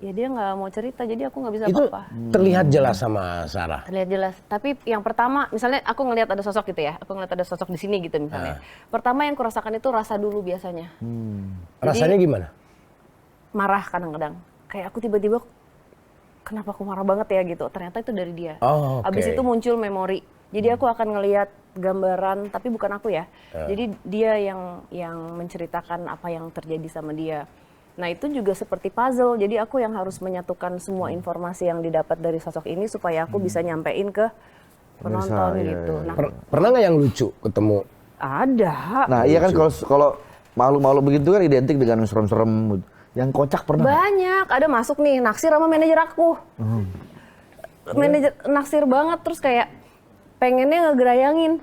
A: ya dia nggak mau cerita, jadi aku nggak bisa
C: Itu
A: apa-apa.
C: terlihat jelas sama Sarah.
A: Terlihat jelas. Tapi yang pertama, misalnya aku ngelihat ada sosok gitu ya, aku ngelihat ada sosok di sini gitu misalnya. Pertama yang kurasakan itu rasa dulu biasanya.
C: Rasanya gimana?
A: Marah kadang-kadang. Kayak aku tiba-tiba, kenapa aku marah banget ya gitu. Ternyata itu dari dia.
C: Oh, oke.
A: Abis itu muncul memori. Jadi aku akan ngelihat gambaran, tapi bukan aku ya. Jadi dia yang menceritakan apa yang terjadi sama dia. Nah itu juga seperti puzzle, jadi aku yang harus menyatukan semua informasi yang didapat dari sosok ini supaya aku bisa nyampein ke penonton gitu. Nah
C: Pernah nggak yang lucu ketemu?
A: ada.
B: Nah iya kan kalau makhluk-makhluk begitu kan identik dengan yang serem-serem. Yang kocak pernah?
A: Banyak, ada masuk nih naksir sama manajer aku. Manajer naksir banget, terus kayak pengennya ngegerayangin.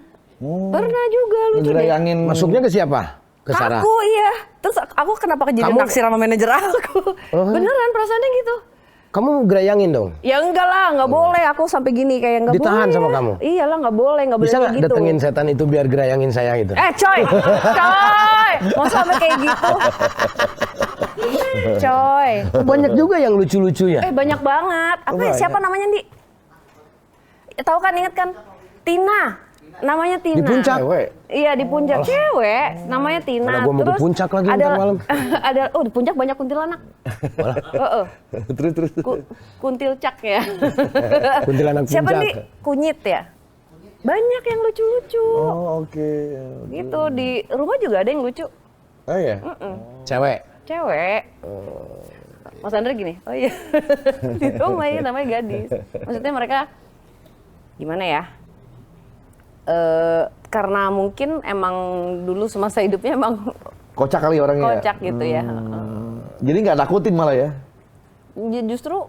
A: Pernah juga lucu deh.
B: Ngerayangin.
C: Masuknya ke siapa? Ke Sarah?
A: Aku iya. Terus aku kenapa kejadian
C: Kamu-
A: naksir sama manajer aku? Beneran perasaannya gitu.
C: Kamu gerayangin dong.
A: Ya enggak lah, nggak boleh. Aku sampai gini kayak nggak boleh.
C: Ditahan sama kamu?
A: Iyalah nggak boleh
C: Bisa
A: kayak
C: nggak
A: gitu.
C: datengin setan itu biar gerayangin saya gitu?
A: Coy, masa sampai kayak gitu? Coy,
C: Banyak juga yang lucu-lucu ya.
A: banyak banget. Apa ya, siapa namanya Di? Tahu kan, inget kan? Tina. Namanya Tina.
C: Di puncak?
B: Cewek.
A: Iya, di puncak. Cewek, namanya Tina.
C: Mana gua mau ke puncak lagi
A: ada,
C: ntar malam.
A: di puncak banyak kuntilanak.
B: Terus.
A: Kuntilcak ya.
C: Kuntilanak
A: Siapa
C: puncak.
A: Di? Kunyit ya? Banyak yang lucu-lucu.
B: Oh, oke.
A: Gitu, di rumah juga ada yang lucu.
B: Oh iya.
C: Cewek.
A: Cewek. Mas Andre gini, oh iya. Di rumah ya namanya gadis. Maksudnya mereka gimana ya? Karena mungkin emang dulu semasa hidupnya emang
B: Kocak kali orangnya.
A: kocak gitu ya.
B: Jadi nggak nakutin malah ya?
A: Justru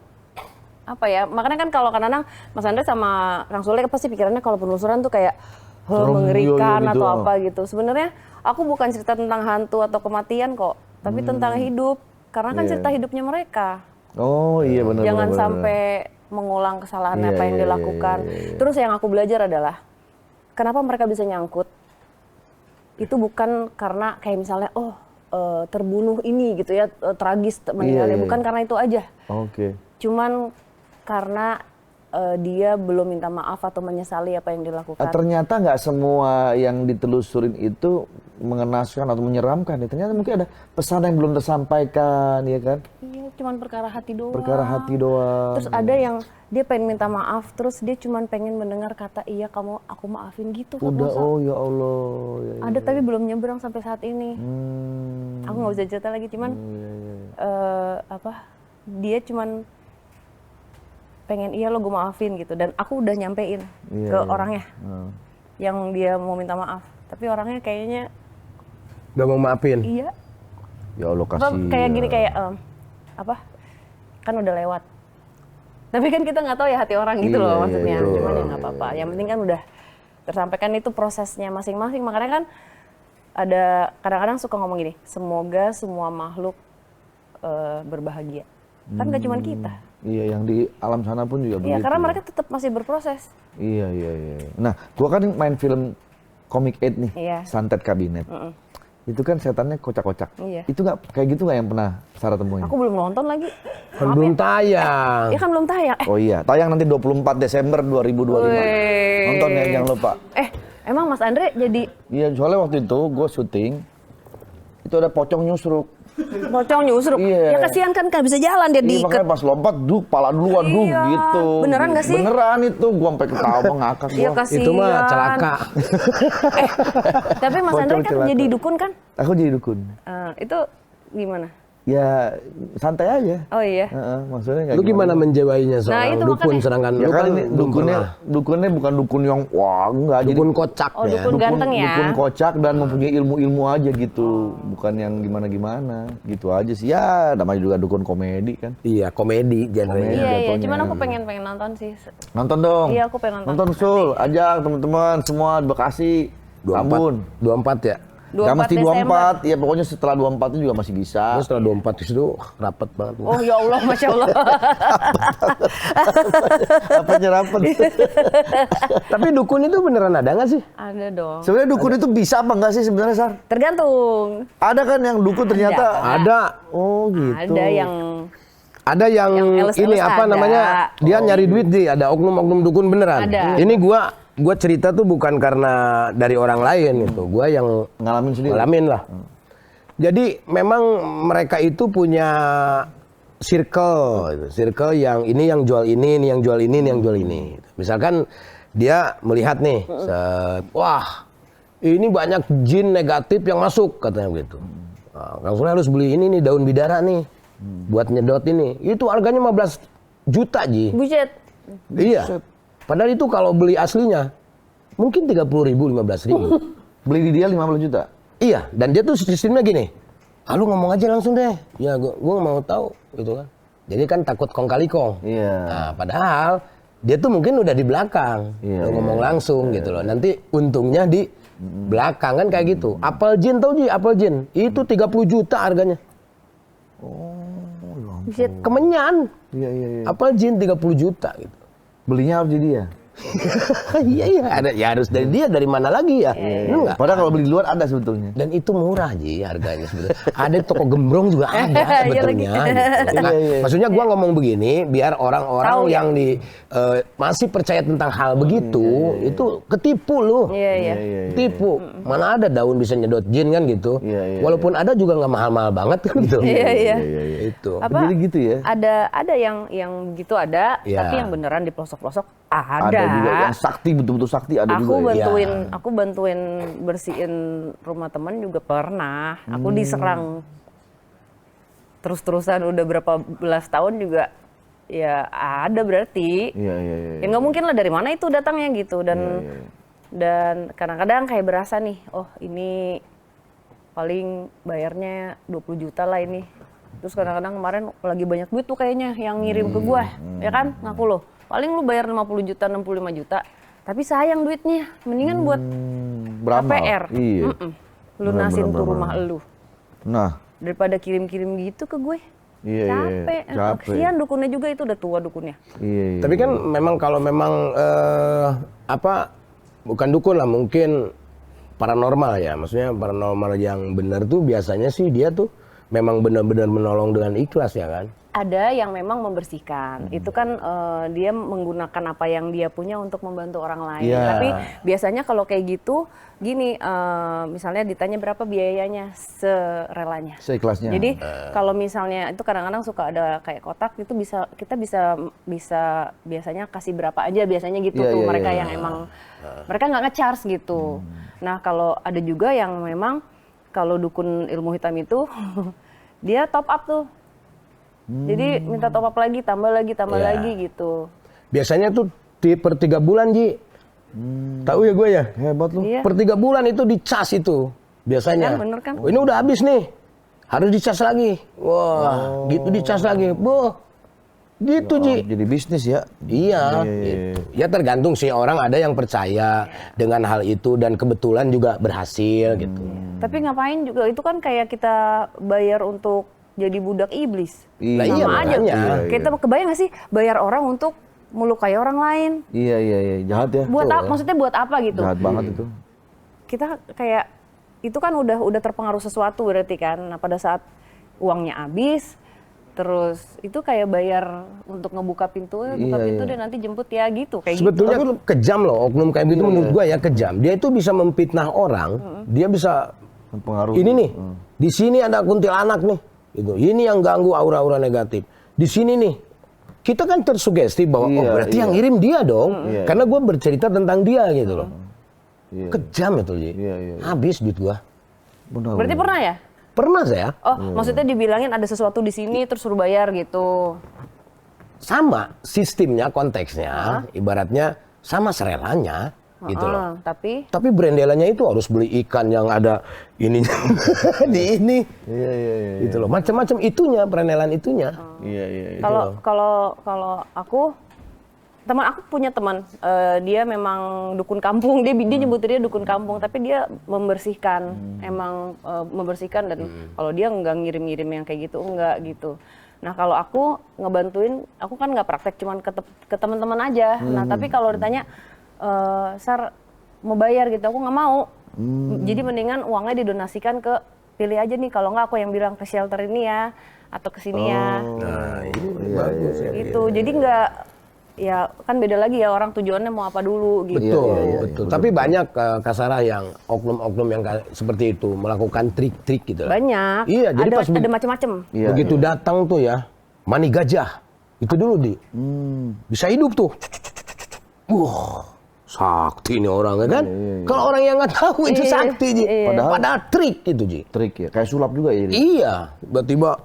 A: apa ya? Makanya kan kalau kadang-kadang Mas Andre sama Kang Sule pasti pikirannya kalau penelusuran tuh kayak
B: Serem,
A: mengerikan
B: iya, gitu.
A: atau apa gitu. Sebenarnya aku bukan cerita tentang hantu atau kematian kok, tapi tentang hidup. Karena kan
B: Iya.
A: cerita hidupnya mereka.
B: Oh iya benar.
A: Jangan
B: benar,
A: sampai mengulang kesalahan
B: Iya,
A: apa yang
B: iya,
A: dilakukan.
B: iya.
A: Terus yang aku belajar adalah kenapa mereka bisa nyangkut. Itu bukan karena kayak misalnya terbunuh ini gitu ya, tragis meninggalnya,
B: iya.
A: bukan karena itu aja.
B: Oke.
A: Cuman karena dia belum minta maaf atau menyesali apa yang dilakukan.
B: Ternyata nggak semua yang ditelusurin itu mengenaskan atau menyeramkan. Ya. Ternyata mungkin ada pesan yang belum tersampaikan, ya kan?
A: Iya, cuman perkara hati doang.
B: Perkara hati doang.
A: Terus ada yang dia pengen minta maaf, terus dia cuman pengen mendengar kata iya aku maafin gitu.
B: Udah,
A: Fatmosa.
B: oh ya Allah. Ya, ya.
A: Ada tapi belum nyebrang sampai saat ini.
B: Hmm.
A: Aku nggak bisa cerita lagi, cuman dia cuman pengen iya lo gue maafin gitu, dan aku udah nyampein
B: Iya,
A: ke
B: iya.
A: orangnya yang dia mau minta maaf, tapi orangnya kayaknya
C: Gak mau maafin.
A: iya.
B: Ya Allah
A: Apa,
B: kasih.
A: kayak gini kayak kan udah lewat. Tapi kan kita nggak tahu ya hati orang gitu
B: Iya,
A: loh
B: iya,
A: maksudnya.
B: iya.
A: Cuman ya nggak apa-apa. Yang penting kan udah tersampaikan, itu prosesnya masing-masing. Makanya kan ada kadang-kadang suka ngomong gini, semoga semua makhluk berbahagia. Kan nggak cuma kita.
B: Iya, yang di alam sana pun juga
A: Iya,
B: begitu.
A: karena mereka tetap masih berproses.
B: Iya. Nah, gua kan main film Comic 8 nih,
A: Iya.
B: Santet Kabinet. Itu kan setannya kocak-kocak.
A: Iya.
B: Itu nggak kayak gitu nggak yang pernah Sarah temuin?
A: Aku belum nonton lagi.
C: Kan belum tayang.
A: Iya kan belum tayang.
B: Oh iya, tayang nanti 24 Desember 2025.
A: Wih.
B: Nonton ya, jangan lupa.
A: Emang Mas Andre jadi
B: Iya, soalnya waktu itu gue syuting, itu ada pocong nyusruk.
A: pocong nyusruk?
B: Iya.
A: Ya kasihan kan bisa jalan dia
B: Iya,
A: diikat.
B: makanya pas lompat, pala duluan,
A: Iya.
B: gitu.
A: Beneran nggak sih?
B: Beneran itu, gue sampai ketawa ngakak
A: Iya
B: gua.
A: kasihan.
C: Itu mah celaka.
A: Tapi Mas
B: Pocong
A: Andre kan
B: celaka.
A: jadi dukun kan?
B: Aku jadi dukun.
A: Itu gimana?
B: Ya santai aja.
A: Oh iya.
B: Maksudnya nggak
C: Lu gimana menjawainya
A: Nah,
C: seorang
A: itu
C: dukun
A: makanya.
C: sedangkan
B: Ya
C: lu
B: kan
C: kan
B: ini
C: belum pernah.
B: dukunnya bukan dukun yang wah enggak,
C: Dukun kocak
A: Oh,
C: ya.
A: dukun ganteng ya?
B: Dukun kocak dan mempunyai ilmu-ilmu aja gitu, bukan yang gimana-gimana, gitu aja sih. Ya namanya juga dukun komedi kan.
C: Iya, komedi genrenya.
A: Iya, iya.
B: jatuhnya.
A: Cuman aku pengen nonton sih.
B: Nonton dong.
A: Iya, aku pengen nonton.
B: Nonton Sul, ajak teman-teman semua di Bekasi, Tambun.
C: 24 ya.
B: Gak mesti
A: Desember.
B: 24, ya pokoknya setelah 24 itu juga masih bisa.
C: Terus setelah 24 itu rapet banget.
A: Oh ya Allah, Masya Allah.
B: Apanya rapet?
C: Tapi dukun itu beneran ada nggak sih?
A: Ada dong.
B: Sebenarnya dukun itu bisa apa enggak sih sebenarnya, Sar?
A: Tergantung.
B: Ada kan yang dukun ternyata.
C: Ada.
B: Oh gitu.
A: Ada yang
C: Ada yang
A: elus-elus
C: ini apa
A: ada.
C: namanya? Dia nyari duit sih, ada oknum-oknum dukun beneran.
A: Ada.
C: Ini gua cerita tuh bukan karena dari orang lain gitu. Gua yang
B: ngalamin sendiri.
C: ngalamin lah. Jadi memang mereka itu punya circle, gitu. Circle yang ini yang jual ini yang jual ini yang jual ini. Misalkan dia melihat nih, wah ini banyak jin negatif yang masuk katanya begitu. Nah, langsung harus beli ini nih daun bidara nih, buat nyedot ini. Itu harganya 15 juta Ji.
A: bujet.
C: Iya. Padahal itu kalau beli aslinya mungkin 30.000, 15.000.
B: Beli di dia 50 juta.
C: Iya, dan dia tuh sistemnya gini. Ah, lu ngomong aja langsung deh. Ya, gua mau tahu gitu kan. Jadi kan takut kong kali kong.
B: Iya.
C: Nah, padahal dia tuh mungkin udah di belakang.
B: Iya,
C: Lu ngomong langsung gitu loh. Nanti untungnya di belakang kan kayak gitu. Apel jin tau Ji, apel jin. Itu 30 juta harganya.
B: Oh, ya
C: Kemenyan.
B: Iya.
C: Apa jin 30 juta gitu.
B: Belinya harus jadi ya.
C: Iya, ada ya harus dari dia, dari mana lagi ya? Enggak.
B: Padahal kalau beli di luar ada sebetulnya.
C: Dan itu murah Ji harganya sebetulnya. Ada toko gembrong juga ada sebetulnya. Gitu. Nah, maksudnya gua ngomong begini biar orang-orang yang masih percaya tentang hal begitu itu ketipu loh.
A: Iya.
C: Tipu. Mana ada daun bisa nyedot jin kan gitu. Walaupun ada juga nggak mahal-mahal banget kan gitu.
A: Iya.
C: Itu.
A: Apa?
B: Jadi gitu ya.
A: Ada yang gitu ada,
C: Iya.
A: tapi yang beneran di pelosok-pelosok ada.
B: Ada juga yang sakti, betul-betul sakti ada juga ya.
A: Aku bantuin bersihin rumah teman juga pernah. Aku diserang terus-terusan udah berapa belas tahun juga. Ya ada berarti.
B: Iya.
A: Ya nggak mungkin lah dari mana itu datangnya gitu. Dan kadang-kadang kayak berasa nih, oh ini paling bayarnya 20 juta lah ini. Terus kadang-kadang kemarin lagi banyak duit tuh kayaknya yang ngirim ke gua, ya kan? Ngaku loh. Paling lu bayar 50 juta, 65 juta. Tapi sayang duitnya, mendingan buat
B: Beramal.
A: KPR.
B: Iya.
A: Lunasin tuh
B: Bener.
A: rumah lu.
B: Nah,
A: Daripada kirim-kirim gitu ke gue.
B: Iya.
A: Capek.
B: Capek.
A: Kasihan dukunnya juga itu udah tua dukunnya.
B: Iya.
C: Tapi kan memang kalau memang bukan dukun lah, mungkin paranormal ya. Maksudnya paranormal yang benar tuh biasanya sih dia tuh memang benar-benar menolong dengan ikhlas ya kan.
A: Ada yang memang membersihkan. Itu kan dia menggunakan apa yang dia punya untuk membantu orang lain.
B: Iya.
A: Tapi biasanya kalau kayak gitu, gini, misalnya ditanya berapa biayanya, serelanya.
B: Seikhlasnya.
A: Jadi kalau misalnya itu kadang-kadang suka ada kayak kotak itu kita bisa biasanya kasih berapa aja biasanya gitu
B: Iya,
A: tuh
B: iya,
A: mereka
B: iya.
A: yang emang mereka nggak nge-charge gitu. Nah kalau ada juga yang memang kalau dukun ilmu hitam itu dia top up tuh. Jadi minta top up lagi, tambah lagi gitu.
C: Biasanya tuh per 3 bulan Ji. Tahu ya gue ya.
B: Hebat lu.
A: Iya.
C: Per 3 bulan itu dicas itu biasanya.
A: Kan, bener kan?
C: Oh, ini udah habis nih. Harus dicas lagi. Wah, gitu dicas lagi. Boh. Gitu Ji.
B: Jadi bisnis ya.
C: Iya, gitu. Ya tergantung sih, orang ada yang percaya dengan hal itu dan kebetulan juga berhasil gitu.
A: Tapi ngapain juga itu kan kayak kita bayar untuk jadi budak iblis.
B: Iya,
C: iya,
A: Sama aja.
C: makanya.
A: Kita kebayang gak sih bayar orang untuk melukai orang lain?
B: Iya. Jahat ya.
A: Buat apa? Maksudnya buat apa gitu?
B: Jahat banget itu.
A: Kita kayak itu kan udah terpengaruh sesuatu berarti kan. Nah pada saat uangnya habis, terus itu kayak bayar untuk ngebuka pintu, buka pintu dan nanti jemput ya gitu kayak
C: Sebetulnya
A: gitu.
C: kejam loh oknum kayak gitu menurut gua ya, kejam. Dia itu bisa memfitnah orang, dia bisa
B: Mempengaruhi.
C: ini nih. Di sini ada kuntilanak nih. Gitu. Ini yang ganggu aura-aura negatif. Di sini nih. Kita kan tersugesti bahwa oh berarti yang ngirim dia dong. Karena gua bercerita tentang dia gitu loh. Kejam itu, Ji. Habis duit gua.
A: Berarti pernah ya?
C: Pernah saya.
A: Oh, maksudnya dibilangin ada sesuatu di sini terus suruh bayar gitu.
C: Sama sistemnya, konteksnya, ibaratnya sama serelanya gitu loh.
A: Tapi
C: Brandelanya itu harus beli ikan yang ada ininya di ini.
B: Iya.
C: Gitu loh. Macam-macam itunya, brandelan itunya.
B: Iya.
A: Kalau aku teman aku punya teman dia memang dukun kampung, dia nyebutnya dia dukun kampung, tapi dia membersihkan, emang membersihkan dan kalau dia nggak ngirim-ngirim yang kayak gitu enggak gitu. Nah kalau aku ngebantuin, aku kan nggak praktek cuman ke teman-teman aja. Nah tapi kalau ditanya Sar mau bayar gitu, aku nggak mau. Jadi mendingan uangnya didonasikan ke pilih aja nih, kalau nggak aku yang bilang ke shelter ini ya atau ke sini ya.
C: Nah, ini bagus ya.
A: Gitu. Jadi nggak, ya kan beda lagi ya orang tujuannya mau apa dulu gitu.
C: Betul. Tapi banyak Kasara yang oknum-oknum yang seperti itu melakukan trik-trik gitu lah.
A: Banyak.
C: Iya, jadi pas
A: ada macam-macam.
C: begitu datang tuh ya, mani gajah. Itu dulu bisa hidup tuh. Sakti ini orang kan? Kalau orang yang nggak tahu itu sakti, Ji. Padahal trik itu, Ji.
B: Trik ya. Kayak sulap juga ya.
C: Iya, tiba-tiba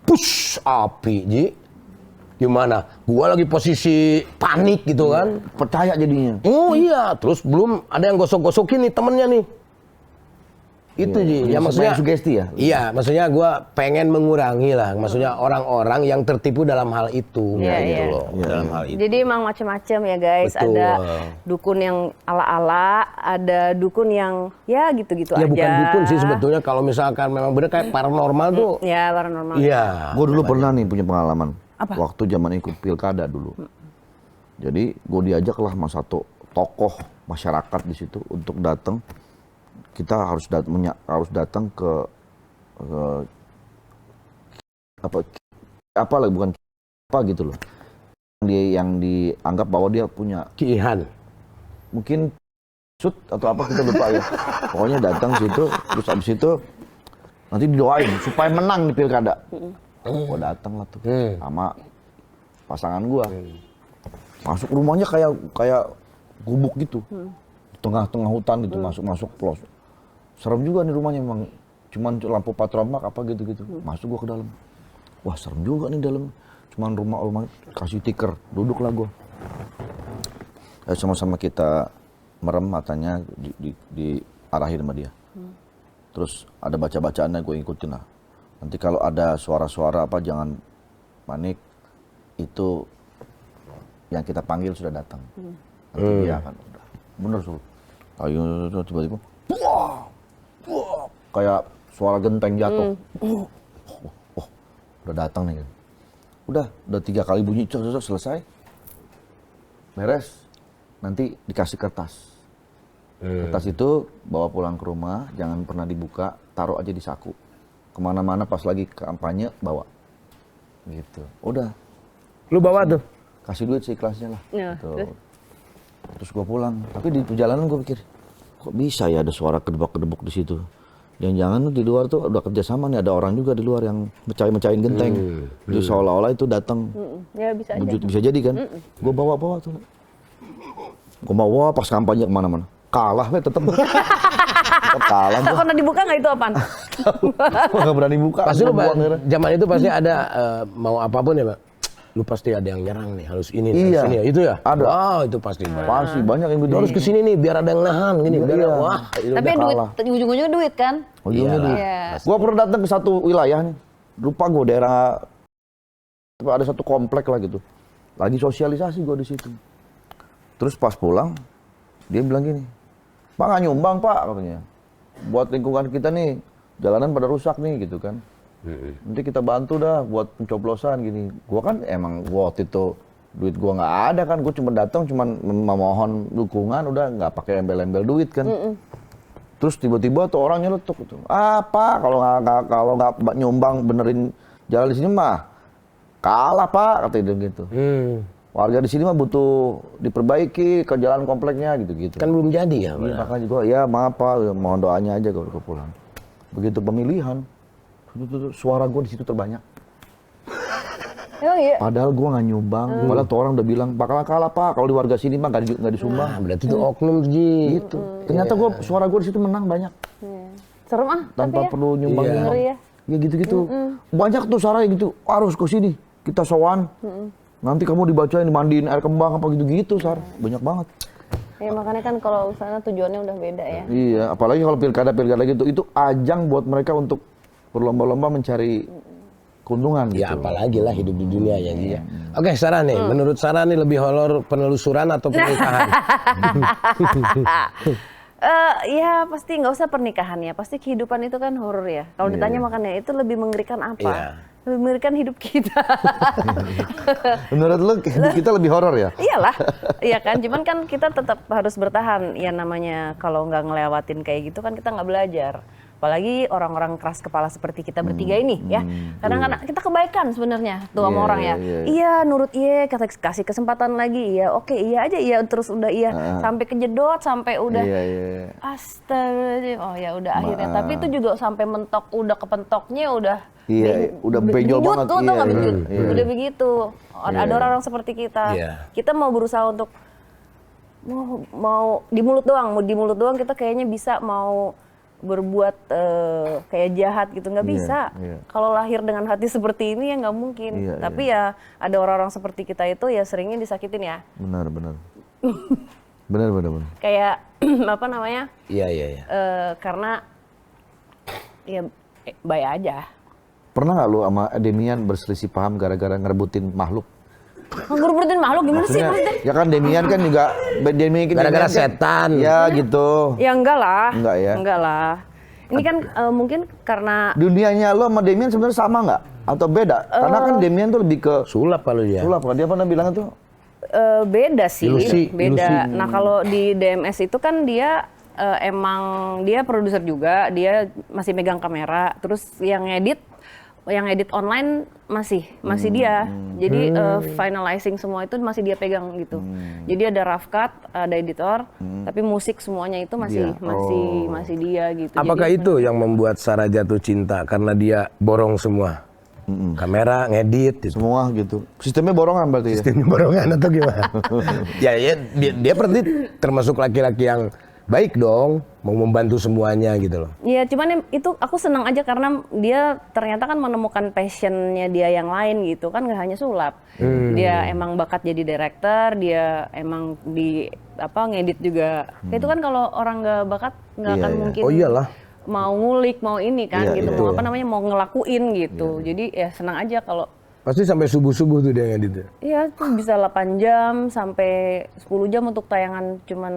C: push api, Ji. Gimana? Gua lagi posisi panik gitu kan.
B: Percaya jadinya.
C: Oh iya, terus belum ada yang gosok-gosokin nih temennya nih. Itu Ji.
B: Ya, maksudnya sugesti ya.
C: Iya, maksudnya gue pengen mengurangi lah. Maksudnya orang-orang yang tertipu dalam hal itu,
A: Iya,
C: gitu
A: iya.
C: loh. Dalam hal itu.
A: Jadi emang macam-macam ya guys.
C: Betul.
A: Ada dukun yang ala-ala, ada dukun yang ya gitu-gitu
C: Ya
A: aja.
C: bukan dukun sih sebetulnya. Kalau misalkan memang bener kayak paranormal tuh.
A: Ya paranormal.
C: Iya.
B: Gue dulu pernah nih punya pengalaman.
A: Apa?
B: Waktu zaman ikut pilkada dulu. Jadi gue diajak lah sama satu tokoh masyarakat di situ untuk datang. Kita harus datang ke apa lah, bukan apa gitu loh. Yang dianggap bahwa dia punya
C: Kiihan.
B: mungkin sud atau apa kita lupa ya. Pokoknya datang situ, terus abis itu nanti didoain supaya menang di pilkada. Gua datang lah tuh sama pasangan gua. Masuk rumahnya kayak gubuk gitu. Tengah-tengah hutan gitu, masuk pelos. Serem juga nih rumahnya memang. Cuman lampu patromak apa gitu-gitu. Masuk gua ke dalam. Wah, serem juga nih dalam. Cuman rumah kasih tikar. Duduklah gua. Sama-sama kita merem matanya diarahin sama dia. Terus ada baca-bacaannya gue ikutin lah. Nanti kalau ada suara-suara apa jangan panik. Itu yang kita panggil sudah datang. Nanti dia akan udah. Bener suruh. Ayo tiba-tiba. Wah, kayak suara genteng jatuh. Oh, udah datang nih. Udah 3 kali bunyi selesai. Beres. Nanti dikasih kertas. Kertas itu bawa pulang ke rumah, jangan pernah dibuka, taruh aja di saku. Kemana-mana pas lagi kampanye bawa. Gitu. Udah.
C: Lu bawa tuh?
B: Kasih duit seikhlasnya lah.
A: Ya,
B: Gitu. Terus gue pulang. Tapi di perjalanan gue pikir, kok bisa ya ada suara kedebuk-kedebuk di situ. Jangan-jangan di luar tuh udah kerjasama nih, ada orang juga di luar yang mecahin genteng. Jadi seolah-olah itu datang.
A: Ya bisa aja.
B: Bisa jadi kan. Gue bawa-bawa tuh. Gue bawa pas kampanye kemana-mana. Kalah tetep. Tetep kalah gue.
A: Pernah dibuka nggak itu apaan?
B: Gak berani buka.
C: Pasti lu
B: Buang akhirnya.
C: zaman itu pasti ada mau apapun ya, Pak. Lu pasti ada yang nyerang nih, harus ini,
B: Iya.
C: harus ini ya. Itu ya?
B: Ada.
C: Wow, itu pasti.
B: Pasti banyak yang
C: Lu
B: gede.
C: harus kesini nih biar ada yang nahan gini, biar
B: Iya.
C: wah, itu
A: Tapi
C: udah
A: duit,
B: kalah.
A: ujung-ujungnya duit kan?
B: Ujungnya
C: Iyalah.
B: duit.
A: Iya.
B: Gua pernah datang ke satu wilayah nih. Lupa gue daerah ada satu komplek lah gitu. Lagi sosialisasi gue di situ. Terus pas pulang dia bilang gini, "Pak nggak nyumbang Pak," katanya. "Buat lingkungan kita nih jalanan pada rusak nih," gitu kan. "Nanti kita bantu dah buat pencoblosan gini." Gua kan emang waktu itu duit gua nggak ada kan, gua cuma datang cuman memohon dukungan, udah nggak pakai embel-embel duit kan. Terus tiba-tiba tuh orang nyeletuk gitu. "Apa kalau nggak nyumbang benerin jalan di sini mah kalah Pak," kata dia gitu. "Warga di sini mah butuh diperbaiki ke jalan kompleknya gitu-gitu."
C: Kan belum jadi ya,
B: Iya,
C: Pak.
B: makanya gua ya maaf Pak, mohon doanya aja kalau gua pulang. Begitu pemilihan, suara gua di situ terbanyak.
A: Emang iya.
B: Padahal gua nggak nyumbang, malah tuh orang udah bilang bakal kalah Pak kalau di warga sini mah nggak disumbang.
C: Nah, berarti itu oknum Ji.
B: Gitu. Ternyata suara gua di situ menang banyak
A: Serem ah.
B: tanpa
A: tapi ya.
B: perlu nyumbang.
C: Iya.
A: Ngeri ya.
B: Ya gitu-gitu. Banyak tuh suara gitu. Harus ke sini kita sowan. Nanti kamu dibacain dimandiin air kembang apa gitu-gitu Sar. Banyak banget.
A: Ya makanya kan kalau misalnya tujuannya udah beda ya.
B: Iya, apalagi kalau pilkada gitu itu ajang buat mereka untuk berlomba-lomba mencari keuntungan gitu.
C: Ya apalagi lah hidup di dunia ya Ji ya. Oke, Sarah nih, menurut Sarah nih lebih horor penelusuran atau pernikahan?
A: Ya pasti nggak usah pernikahan ya, pasti kehidupan itu kan horor ya. Kalau ditanya makanya itu lebih mengerikan apa?
C: Iya.
A: Lebih mengerikan hidup kita.
B: Menurut lu hidup kita lebih horor ya?
A: Iyalah, iya kan. Cuman kan kita tetap harus bertahan. Ya namanya kalau nggak ngelewatin kayak gitu kan kita nggak belajar. Apalagi orang-orang keras kepala seperti kita bertiga ini ya. Kadang-kadang kita kebaikan sebenarnya tuh sama
B: Iya,
A: orang ya.
B: iya.
A: Iya, nurut iya, kasih kesempatan lagi. Iya, oke, iya aja, iya terus udah iya sampai kejedot, sampai udah
B: Iya, iya.
A: Astagfirullahaladzim. Oh ya udah akhirnya. Tapi itu juga sampai mentok, udah kepentoknya udah
B: Iya, udah benjol banget.
A: tuh
B: Iya,
A: nggak benjut.
B: iya.
A: Udah begitu. Ada orang seperti kita.
C: Iya.
A: Kita mau berusaha untuk mau di mulut doang kita kayaknya bisa mau berbuat kayak jahat gitu nggak
B: Iya,
A: bisa.
B: iya.
A: Kalau lahir dengan hati seperti ini ya nggak mungkin.
B: Iya,
A: Tapi ya ada orang-orang seperti kita itu ya seringnya disakitin ya.
B: Benar. Benar.
A: Kayak apa namanya?
C: Iya, iya, iya.
A: Karena ya baik aja.
B: Pernah nggak lu sama Demian berselisih paham gara-gara ngerebutin makhluk?
A: Ngerebutin makhluk gimana sih maksudnya?
B: Ya kan Demian kan juga
C: Gara-gara setan.
B: Ya gitu.
A: Ya enggak lah.
B: Enggak ya?
A: Enggak lah. Ini kan mungkin karena
B: Dunianya lo sama Demian sebenarnya sama nggak? Atau beda? Karena kan Demian tuh lebih ke
C: Sulap kalau dia.
B: sulap kan. Dia pernah bilang tuh
A: beda sih,
C: Ilusi,
A: beda.
C: ilusi.
A: Nah kalau di DMS itu kan dia emang dia produser juga, dia masih megang kamera, terus yang edit online masih dia. Jadi finalizing semua itu masih dia pegang gitu. Jadi ada rough cut, ada editor, tapi musik semuanya itu masih
B: Dia.
A: masih dia gitu.
C: Apakah
A: Jadi,
C: itu yang membuat Sarah jatuh cinta karena dia borong semua? Kamera, ngedit, gitu.
B: semua gitu. Sistemnya borongan berarti ya?
C: Sistemnya borongan atau gimana? ya dia berarti termasuk laki-laki yang baik dong, mau membantu semuanya gitu loh.
A: ya cuman itu aku senang aja karena dia ternyata kan menemukan passionnya dia yang lain gitu kan, nggak hanya sulap. Dia emang bakat jadi director, dia emang di ngedit juga. Itu kan kalau orang nggak bakat nggak
B: Iya,
A: akan
B: iya.
A: mungkin
C: Oh iyalah.
A: mau ngulik, mau ini kan
B: Iya,
A: gitu,
B: iya.
A: mau mau ngelakuin gitu. Jadi ya senang aja kalau
C: Pasti sampai subuh-subuh tuh dia ngedit.
A: ya tuh bisa 8 jam sampai 10 jam untuk tayangan cuman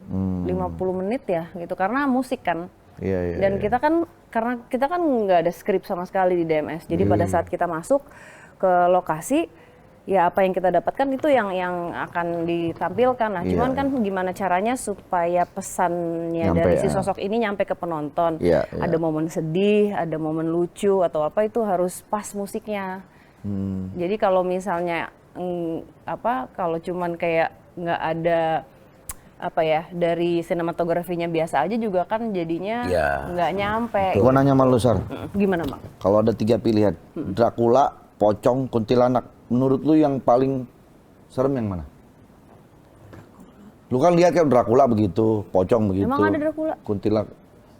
A: 50 menit ya gitu karena musik kan.
B: Iya, iya.
A: Dan karena kita kan nggak ada skrip sama sekali di DMS. Jadi pada saat kita masuk ke lokasi, ya apa yang kita dapatkan itu yang akan ditampilkan. Nah,
B: Iya.
A: cuman kan gimana caranya supaya pesannya
B: Nyampe,
A: dari si
B: ya.
A: sosok ini nyampe ke penonton.
B: Iya, iya.
A: Ada momen sedih, ada momen lucu atau apa itu harus pas musiknya. Jadi kalau misalnya kalau cuman kayak nggak ada dari sinematografinya biasa aja juga kan jadinya
C: Ya,
A: nggak nyampe.
B: Gua nanya sama lu, Sar.
A: Gimana Bang?
B: Kalau ada 3 pilihan, Dracula, pocong, kuntilanak, menurut lu yang paling serem yang mana? Lu kan lihat kan Dracula begitu, pocong begitu.
A: Emang ada Dracula?
B: Kuntilanak.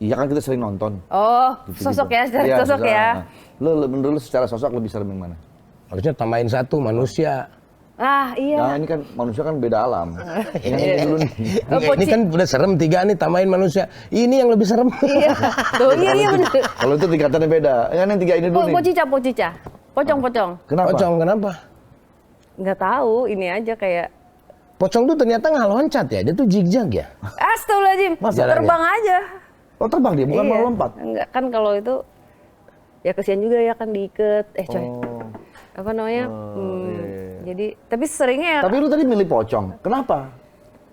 B: Iya kan kita sering nonton.
A: Oh,
B: Gitu-gitu.
A: sosok ya,
B: Iya,
A: sosok ya.
B: Menurut lu secara sosok lebih serem yang mana?
C: Harusnya tambahin satu manusia.
A: Ah, iya.
B: Nah ini kan manusia kan beda alam. Yang ini dulu nih.
A: Oh,
C: Ini
A: poci.
C: kan udah serem 3 nih, tambahin manusia. Ini yang lebih serem.
A: Iya. Tuh, iya bener.
B: Kalau itu tingkatannya beda. Yang 3 ini dulu nih.
A: Pocica. Pocong.
B: Kenapa?
C: Pocong kenapa?
A: Nggak tahu, ini aja kayak
C: Pocong tuh ternyata nggak loncat ya, dia tuh zigzag ya.
A: Astagfirullahaladzim,
B: Masa
A: terbang aja.
B: Oh terbang dia, bukan
A: Iya.
B: mau lompat.
A: Enggak, kan kalau itu ya kesian juga ya kan diikat. Coy.
B: Oh.
A: Apa namanya?
B: iya.
A: Jadi, tapi seringnya
B: Tapi lu tadi milih pocong. Kenapa?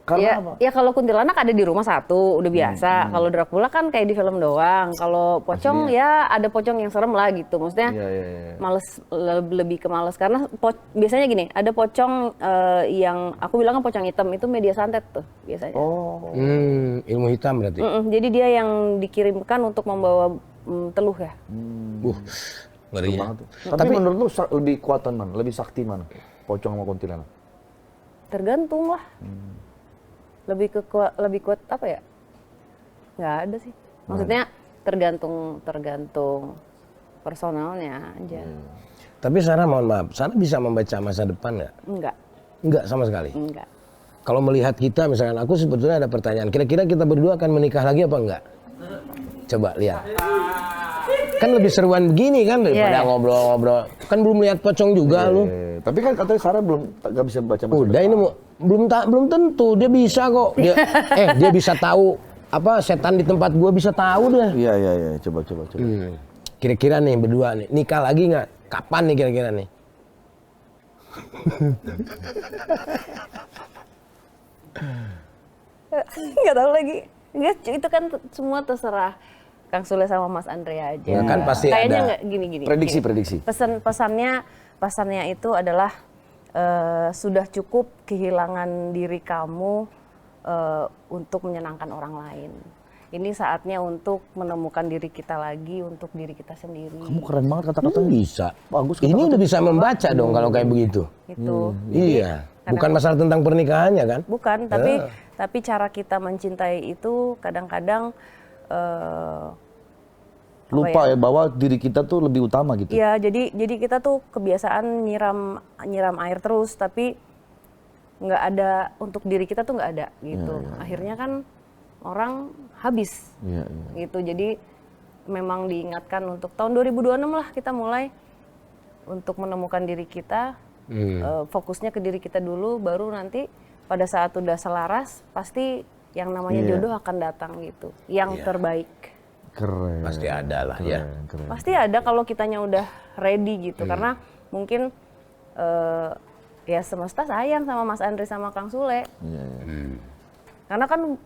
B: Karena
A: ya,
B: apa?
A: ya kalau kuntilanak ada di rumah satu, udah biasa. Kalau Dracula kan kayak di film doang. Kalau pocong ya ada pocong yang serem lah gitu. Maksudnya
B: Iya.
A: males, lebih ke males karena biasanya gini, ada pocong yang aku bilang kan pocong hitam itu media santet tuh biasanya.
B: Oh.
C: Ilmu hitam berarti.
A: Jadi dia yang dikirimkan untuk membawa teluh ya.
C: Ngeri ya.
B: Banget tuh. Tapi menurut lu lebih kuatan mana? Lebih sakti mana? Pocong sama kuntilanak?
A: Tergantung lah. Lebih kuat apa ya? Nggak ada sih. Maksudnya tergantung personalnya aja.
C: Tapi Sarah mohon maaf, Sarah bisa membaca masa depan nggak?
A: Enggak.
C: Enggak sama sekali.
A: Enggak.
C: Kalau melihat kita, misalkan aku sebetulnya ada pertanyaan, kira-kira kita berdua akan menikah lagi apa enggak? Coba lihat. Kan lebih seruan begini kan daripada
A: Iya.
C: ngobrol-ngobrol. Kan belum lihat pocong juga lu.
B: Tapi kan katanya Sarah nggak bisa baca masa
C: Udah ini belum tentu dia bisa kok. Dia bisa tahu apa setan di tempat gua bisa tahu dia.
B: Iya. Coba.
C: Kira-kira nih berdua nih nikah lagi nggak? Kapan nih kira-kira nih?
A: Nggak tahu lagi. Nggak, itu kan semua terserah Kang Sule sama Mas Andrea aja.
C: Ya kan pasti
A: Kayaknya
C: ada.
A: nggak gini-gini.
B: Prediksi.
A: Pesannya itu adalah sudah cukup kehilangan diri kamu untuk menyenangkan orang lain. Ini saatnya untuk menemukan diri kita lagi, untuk diri kita sendiri.
B: Kamu keren banget kata-katanya.
C: Bisa.
B: Bagus
C: Ini udah bisa membaca dong kalau kayak begitu.
A: Gitu.
C: Iya. Bukan masalah tentang pernikahannya kan?
A: Bukan, tapi cara kita mencintai itu kadang-kadang
B: Lupa ya bahwa diri kita tuh lebih utama gitu.
A: ya jadi kita tuh kebiasaan nyiram air terus, tapi nggak ada untuk diri kita tuh nggak ada gitu. Akhirnya kan orang habis
B: Iya.
A: gitu. Jadi memang diingatkan untuk tahun 2026 lah kita mulai untuk menemukan diri kita, fokusnya ke diri kita dulu, baru nanti pada saat udah selaras pasti yang namanya jodoh akan datang gitu, yang terbaik.
B: Keren.
C: Pasti ada lah ya.
B: Keren.
A: Pasti ada kalau kitanya udah ready gitu, karena mungkin ya semesta sayang sama Mas Andri sama Kang Sule. Karena kan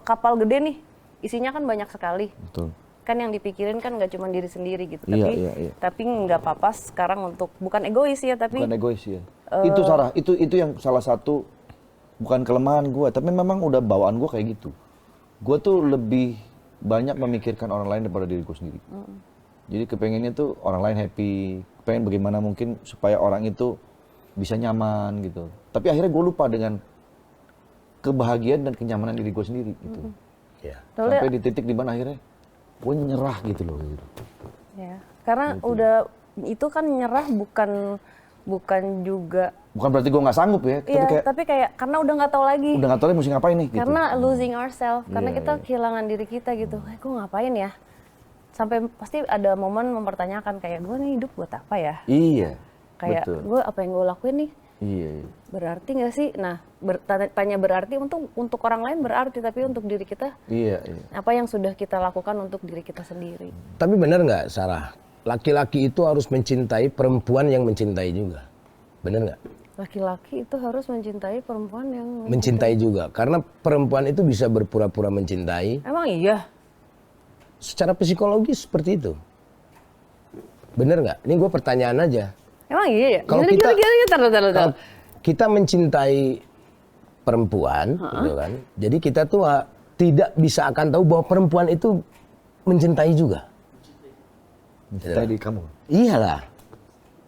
A: kapal gede nih, isinya kan banyak sekali.
B: Betul.
A: Kan yang dipikirin kan nggak cuma diri sendiri gitu,
B: Iya.
A: tapi nggak apa-apa sekarang untuk bukan egois ya, tapi
B: Bukan egois ya. Itu Sarah, itu yang salah satu bukan kelemahan gue, tapi memang udah bawaan gue kayak gitu. Gue tuh lebih banyak memikirkan orang lain daripada diri gue sendiri. Jadi kepengennya tuh orang lain happy, pengen bagaimana mungkin supaya orang itu bisa nyaman gitu. Tapi akhirnya gue lupa dengan kebahagiaan dan kenyamanan diri gue sendiri gitu.
C: Ya.
B: Sampai di titik di mana akhirnya gue nyerah gitu loh. Gitu.
A: ya karena udah itu kan nyerah bukan juga
B: Bukan berarti gue nggak sanggup ya,
A: tapi kayak karena udah nggak tahu lagi.
B: udah nggak tahu lagi mesti ngapain nih. Gitu.
A: Karena losing ourselves, karena
B: Iya,
A: kita kehilangan diri kita gitu. Gue ngapain ya? Sampai pasti ada momen mempertanyakan kayak gue nih hidup buat apa ya?
B: Iya.
A: Kayak
B: betul.
A: gue apa yang gue lakuin nih?
B: Iya.
A: Berarti nggak sih? Nah, tanya berarti untuk orang lain berarti, tapi untuk diri kita
B: Iya.
A: apa yang sudah kita lakukan untuk diri kita sendiri?
C: Tapi benar nggak Sarah? Laki-laki itu harus mencintai perempuan yang mencintai juga. Benar nggak?
A: Laki-laki itu harus mencintai perempuan yang
C: Mencintai juga. Karena perempuan itu bisa berpura-pura mencintai.
A: Emang iya?
C: Secara psikologis seperti itu. Benar nggak? Ini gue pertanyaan aja.
A: Emang iya ya?
C: Kalau
A: Taruh.
C: Kalau kita mencintai perempuan, gitu kan. Jadi kita tuh tidak bisa akan tahu bahwa perempuan itu mencintai juga.
B: Mencintai diri kamu.
C: Iyalah.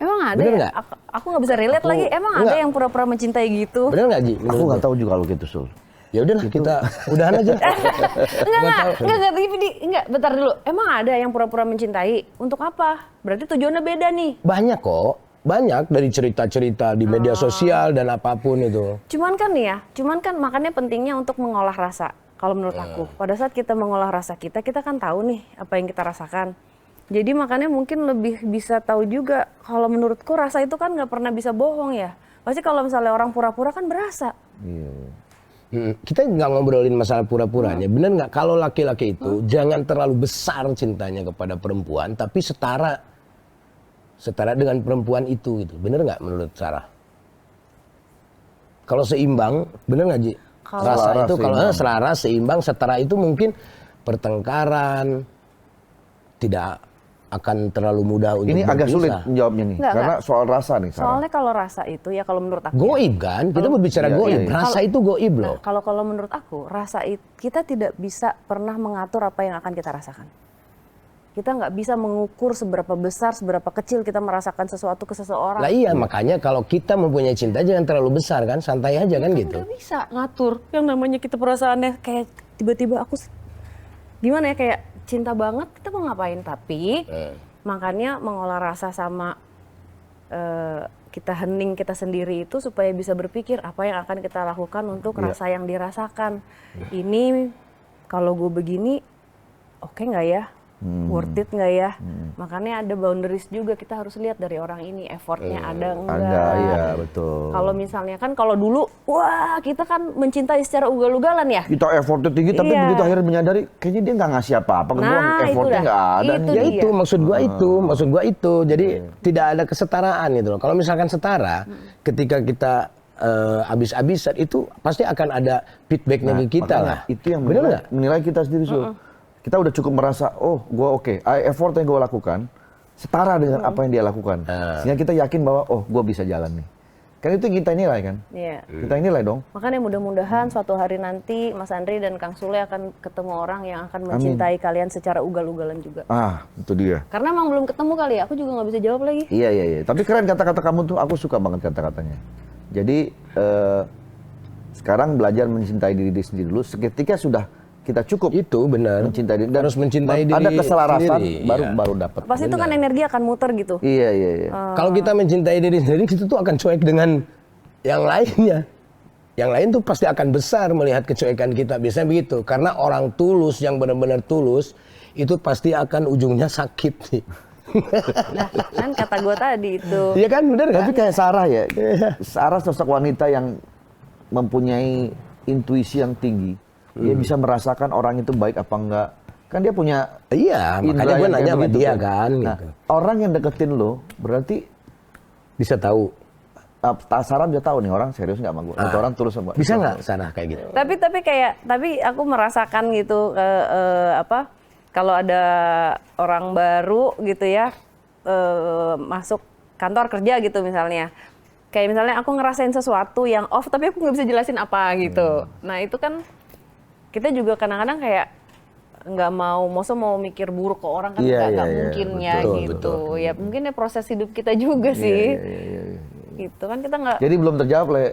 A: Emang ada
C: Bener
A: ya?
C: nggak?
A: Aku nggak bisa relate lagi. Emang ada
C: Enggak.
A: yang pura-pura mencintai gitu?
C: Benar nggak Ji?
B: Aku nggak tahu juga kalau gitu Sul.
C: Ya udahlah kita udahan aja.
A: Enggak, bentar dulu. Emang ada yang pura-pura mencintai? Untuk apa? Berarti tujuannya beda nih.
C: Banyak kok. Banyak dari cerita-cerita di media sosial dan apapun itu.
A: Cuman kan makanya pentingnya untuk mengolah rasa. Kalau menurut aku, pada saat kita mengolah rasa kita kan tahu nih apa yang kita rasakan. Jadi makanya mungkin lebih bisa tahu juga. Kalau menurutku rasa itu kan nggak pernah bisa bohong ya. Pasti kalau misalnya orang pura-pura kan berasa.
B: Iya.
C: Kita nggak ngobrolin masalah pura-puranya. Bener nggak kalau laki-laki itu jangan terlalu besar cintanya kepada perempuan, tapi setara dengan perempuan itu gitu. Bener nggak menurut Sarah? Kalau seimbang, bener nggak Ji? Rasa itu kalau selaras, seimbang, setara itu mungkin pertengkaran tidak akan terlalu mudah untuk
B: Ini agak
C: berpisah.
B: sulit menjawabnya nih, karena soal rasa nih. Sarah.
A: Soalnya kalau rasa itu ya kalau menurut aku.
C: Goib kan? Kita berbicara goib. Rasa itu goib loh.
A: Nah, kalau menurut aku rasa itu kita tidak bisa pernah mengatur apa yang akan kita rasakan. Kita nggak bisa mengukur seberapa besar, seberapa kecil kita merasakan sesuatu ke seseorang.
C: Lah iya, makanya kalau kita mempunyai cinta jangan terlalu besar kan, santai aja kan gitu.
A: Nggak bisa ngatur. Yang namanya kita perasaannya kayak tiba-tiba aku gimana ya, kayak cinta banget kita mau ngapain, tapi makanya mengolah rasa sama kita hening kita sendiri itu supaya bisa berpikir apa yang akan kita lakukan untuk rasa yang dirasakan. Ini kalau gue begini oke nggak ya? Worth it nggak ya? Makanya ada boundaries juga, kita harus lihat dari orang ini effortnya ada enggak.
B: Ada, iya betul.
A: Kalau misalnya kan kalau dulu, wah kita kan mencintai secara ugal-ugalan ya.
B: Kita effortnya tinggi, tapi
A: Iya.
B: begitu akhirnya menyadari kayaknya dia nggak ngasih apa-apa ke gua,
A: Nah,
B: effortnya
A: itu dah.
B: nggak ada
A: Itu
B: nih.
C: Ya
A: dia.
C: itu maksud gua itu. Jadi tidak ada kesetaraan gitu loh. Kalau misalkan setara, ketika kita habis-habisan itu pasti akan ada feedbacknya ke kita
B: Makanya
C: lah.
B: itu yang
C: benar nggak?
B: menilai kita sendiri, Sul. Kita udah cukup merasa, oh gua oke, effort yang gua lakukan setara dengan apa yang dia lakukan. Sehingga kita yakin bahwa, oh gua bisa jalan nih. Kan itu yang kita nilai kan?
A: Iya.
B: Kita nilai dong.
A: Makanya mudah-mudahan suatu hari nanti Mas Andri dan Kang Sule akan ketemu orang yang akan mencintai kalian secara ugal-ugalan juga.
B: Ah, itu dia.
A: Karena emang belum ketemu kali ya, aku juga nggak bisa jawab lagi.
B: Iya. Tapi keren kata-kata kamu tuh, aku suka banget kata-katanya. Jadi, sekarang belajar mencintai diri sendiri dulu. Seketika sudah kita cukup
C: Itu benar.
B: mencintai diri. Dan
C: Harus mencintai diri
B: ada keselarasan,
C: sendiri,
B: baru dapat.
A: Pasti itu kan energi akan muter gitu.
B: Iya.
C: Kalau kita mencintai diri sendiri, kita tuh akan cuek dengan yang lainnya. Yang lain tuh pasti akan besar melihat kecuekan kita. Biasanya begitu. Karena orang tulus, yang benar-benar tulus, itu pasti akan ujungnya sakit nih.
A: Nah, kan kata gue tadi itu.
C: Iya kan, bener kan?
B: Tapi kayak Sarah ya, Sarah sosok wanita yang mempunyai intuisi yang tinggi. Dia bisa merasakan orang itu baik apa enggak. Kan dia punya
C: Iya, makanya
B: indera
C: gue
B: yang
C: nanya
B: kayak
C: sama
B: begitu
C: dia kan.
B: Nah,
C: Gitu.
B: orang yang deketin lo berarti
C: Bisa tahu.
B: Sarah udah tahu nih orang serius nggak sama gue. Atau orang tulus sama
C: Bisa nggak Sarah kayak gitu?
A: Tapi aku merasakan gitu apa? Kalau ada orang baru gitu ya masuk kantor kerja gitu misalnya. Kayak misalnya aku ngerasain sesuatu yang off tapi aku nggak bisa jelasin apa gitu. Nah itu kan kita juga kadang-kadang kayak nggak mau mikir buruk ke orang kan
B: Iya,
A: nggak
B: iya,
A: mungkin
B: betul,
A: ya
B: betul,
A: gitu.
B: betul.
A: Ya mungkin ya proses hidup kita juga
B: Iya,
A: sih.
B: iya.
A: Gitu kan kita nggak
B: Jadi belum terjawab Le.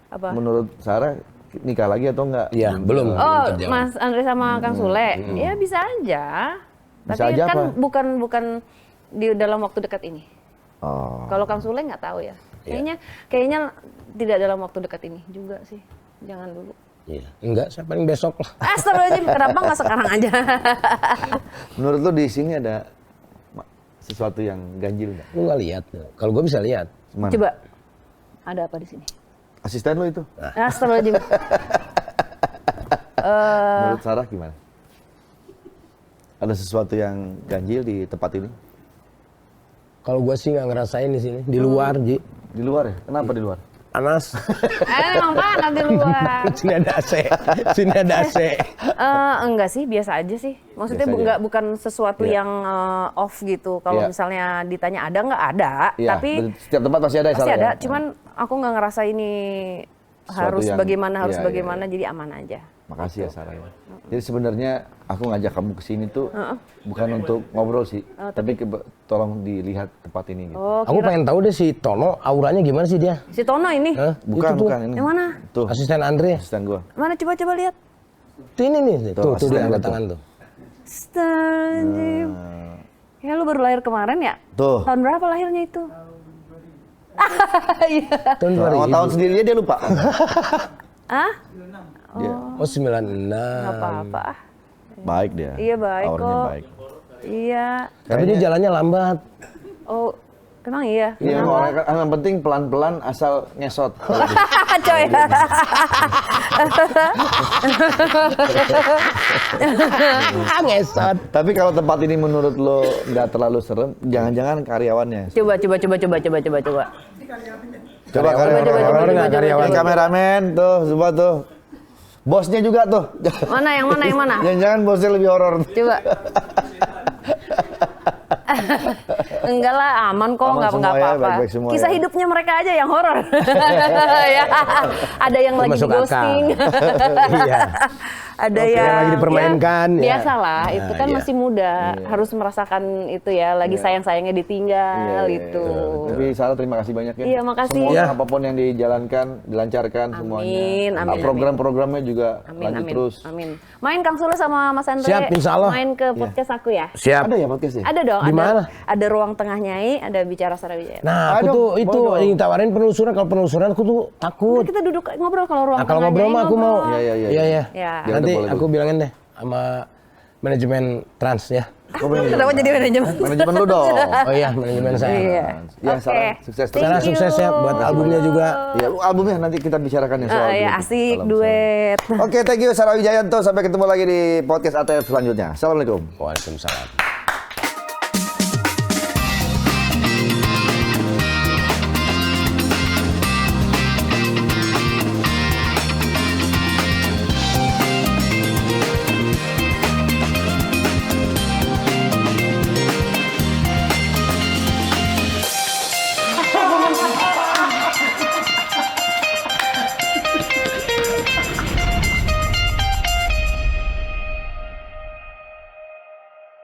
A: apa.
B: Menurut Sarah nikah lagi atau enggak?
C: Iya, belum.
A: Oh,
C: terjawab.
A: Mas Andre sama Kang Sule, ya bisa aja.
B: Bisa
A: Tapi
B: aja
A: kan
B: apa?
A: bukan di dalam waktu dekat ini.
B: Oh.
A: Kalau Kang Sule nggak tahu ya. Kayaknya tidak dalam waktu dekat ini juga sih. Jangan dulu.
C: Iya. Enggak, saya paling besok lah.
A: Astagfirullahaladzim, kenapa nggak sekarang aja?
B: Menurut lo di sini ada sesuatu yang ganjil nggak?
C: Lu nggak lihat. Kalau gue bisa lihat.
B: Mana?
A: Coba, ada apa di sini?
B: Asisten lo itu?
A: Astagfirullahaladzim.
B: Menurut Sarah gimana? Ada sesuatu yang ganjil di tempat ini?
C: Kalau gue sih nggak ngerasain di sini. Di luar, Ji.
B: Di luar ya? Kenapa di luar?
C: Panas.
A: Emang panas di luar.
C: Sini ada AC. Sini ada AC.
A: Enggak sih, biasa aja sih. Maksudnya
B: Biasa aja.
A: bukan sesuatu
B: Iya.
A: yang off gitu. Kalau
B: Iya.
A: misalnya ditanya ada nggak ada,
B: Iya,
A: tapi
B: setiap tempat pasti ada ya,
A: pasti
B: Sarah,
A: ada.
B: ya?
A: Cuman aku nggak ngerasa ini
B: Sesuatu
A: harus
B: yang-
A: harus
B: iya,
A: bagaimana, jadi aman aja.
B: Makasih ya Sarah ya. Jadi sebenarnya aku ngajak kamu ke sini tuh bukan untuk ngobrol sih, tapi tolong dilihat tempat ini gitu.
A: Oh,
C: Aku pengen tahu deh si Tono auranya gimana sih dia?
A: si Tono ini,
C: Hah?
B: Bukan,
C: Itu tuh.
B: bukan ini.
A: yang mana?
B: Tuh,
C: Asisten Andre.
B: asisten gua.
A: Mana coba lihat.
C: Tuh ini nih.
B: Tuh,
C: Tuh dia
B: asisten
C: angkat
B: gua
C: tangan tuh.
A: Astagfirullahaladzim. Ya lu baru lahir kemarin ya?
B: Tuh.
A: Tahun berapa lahirnya itu? Iya.
C: Tahun
B: Tuh, sama
C: 2000.
B: tahun sendiri dia lupa.
A: Ah?
B: Dia
C: Oh 96.
A: Nggak apa-apa.
B: baik dia.
A: Iya, baik
B: Auranya
A: kok.
B: baik.
A: Iya.
C: Tapi dia jalannya lambat.
A: Oh, emang iya?
B: Iya, yang penting pelan-pelan asal ngesot.
A: Coy.
C: Ngesot.
B: Tapi kalau tempat ini menurut lo nggak terlalu serem, jangan-jangan karyawannya.
A: Coba.
B: Coba
C: Nggak karyawan.
B: Yang kameramen tuh, coba tuh. Bosnya juga tuh.
A: Mana yang mana?
B: Jangan-jangan bosnya lebih horor.
A: Coba. Enggak lah, aman kok,
B: Aman
A: nggak
B: semua ya,
A: apa-apa.
B: baik-baik semua
A: Kisah
B: ya.
A: hidupnya mereka aja yang horor. Ya. Ada yang lagi
C: Masuk
A: di ghosting.
C: Iya.
A: Ada
C: Oke, yang lagi dipermainkan, ya.
A: Biasalah, itu kan
C: iya.
A: masih muda, harus merasakan itu ya, lagi sayang-sayangnya ditinggal itu.
B: Tapi Sarah terima kasih banyak ya.
A: Iya, makasih.
B: Semoga
C: Iya.
B: apapun yang dijalankan, dilancarkan
A: Amin,
B: semuanya.
A: amin,
B: Program-programnya juga
A: Amin,
B: lanjut
A: amin,
B: terus.
A: amin. Main Kang Sule sama Mas Andre.
C: Siap, insya Allah.
A: Main ke podcast aku ya.
C: Siap.
B: Ada ya podcastnya?
A: Ada dong.
C: Di mana?
A: Ada ruang tengah Nyai, ada bicara Sarah Wijaya.
C: Nah, aku
B: Aduh,
C: tuh itu
B: boleh dong.
C: ingin tawarin penelusuran. Kalau penelusuran aku tuh takut.
A: Kita duduk ngobrol kalau ruang
C: Nah, kalau
A: tengah
C: ngobrol
A: Nyai
C: mah aku mau.
A: ngobrol.
B: Iya, iya,
C: Iya, iya.
A: Ya.
B: Ya,
C: Nanti
B: udah, boleh,
C: aku bilangin deh sama manajemen Trans ya.
A: Kenapa jadi manajemen?
B: Manajemen lu dong.
C: Oh iya, manajemen saya.
A: Iya.
B: Ya,
A: Oke.
B: Sarah, sukses terus.
C: Sarah,
A: Thank
C: sukses ya
A: you.
C: buat albumnya juga.
B: Ya, albumnya nanti kita bicarakan ya soal
A: Ya
B: duet.
A: asik
B: Kalau
A: duet.
B: misalnya. Oke, thank you Sarah Wijayanto. Sampai ketemu lagi di podcast ATF selanjutnya. Assalamualaikum.
C: Waalaikumsalam.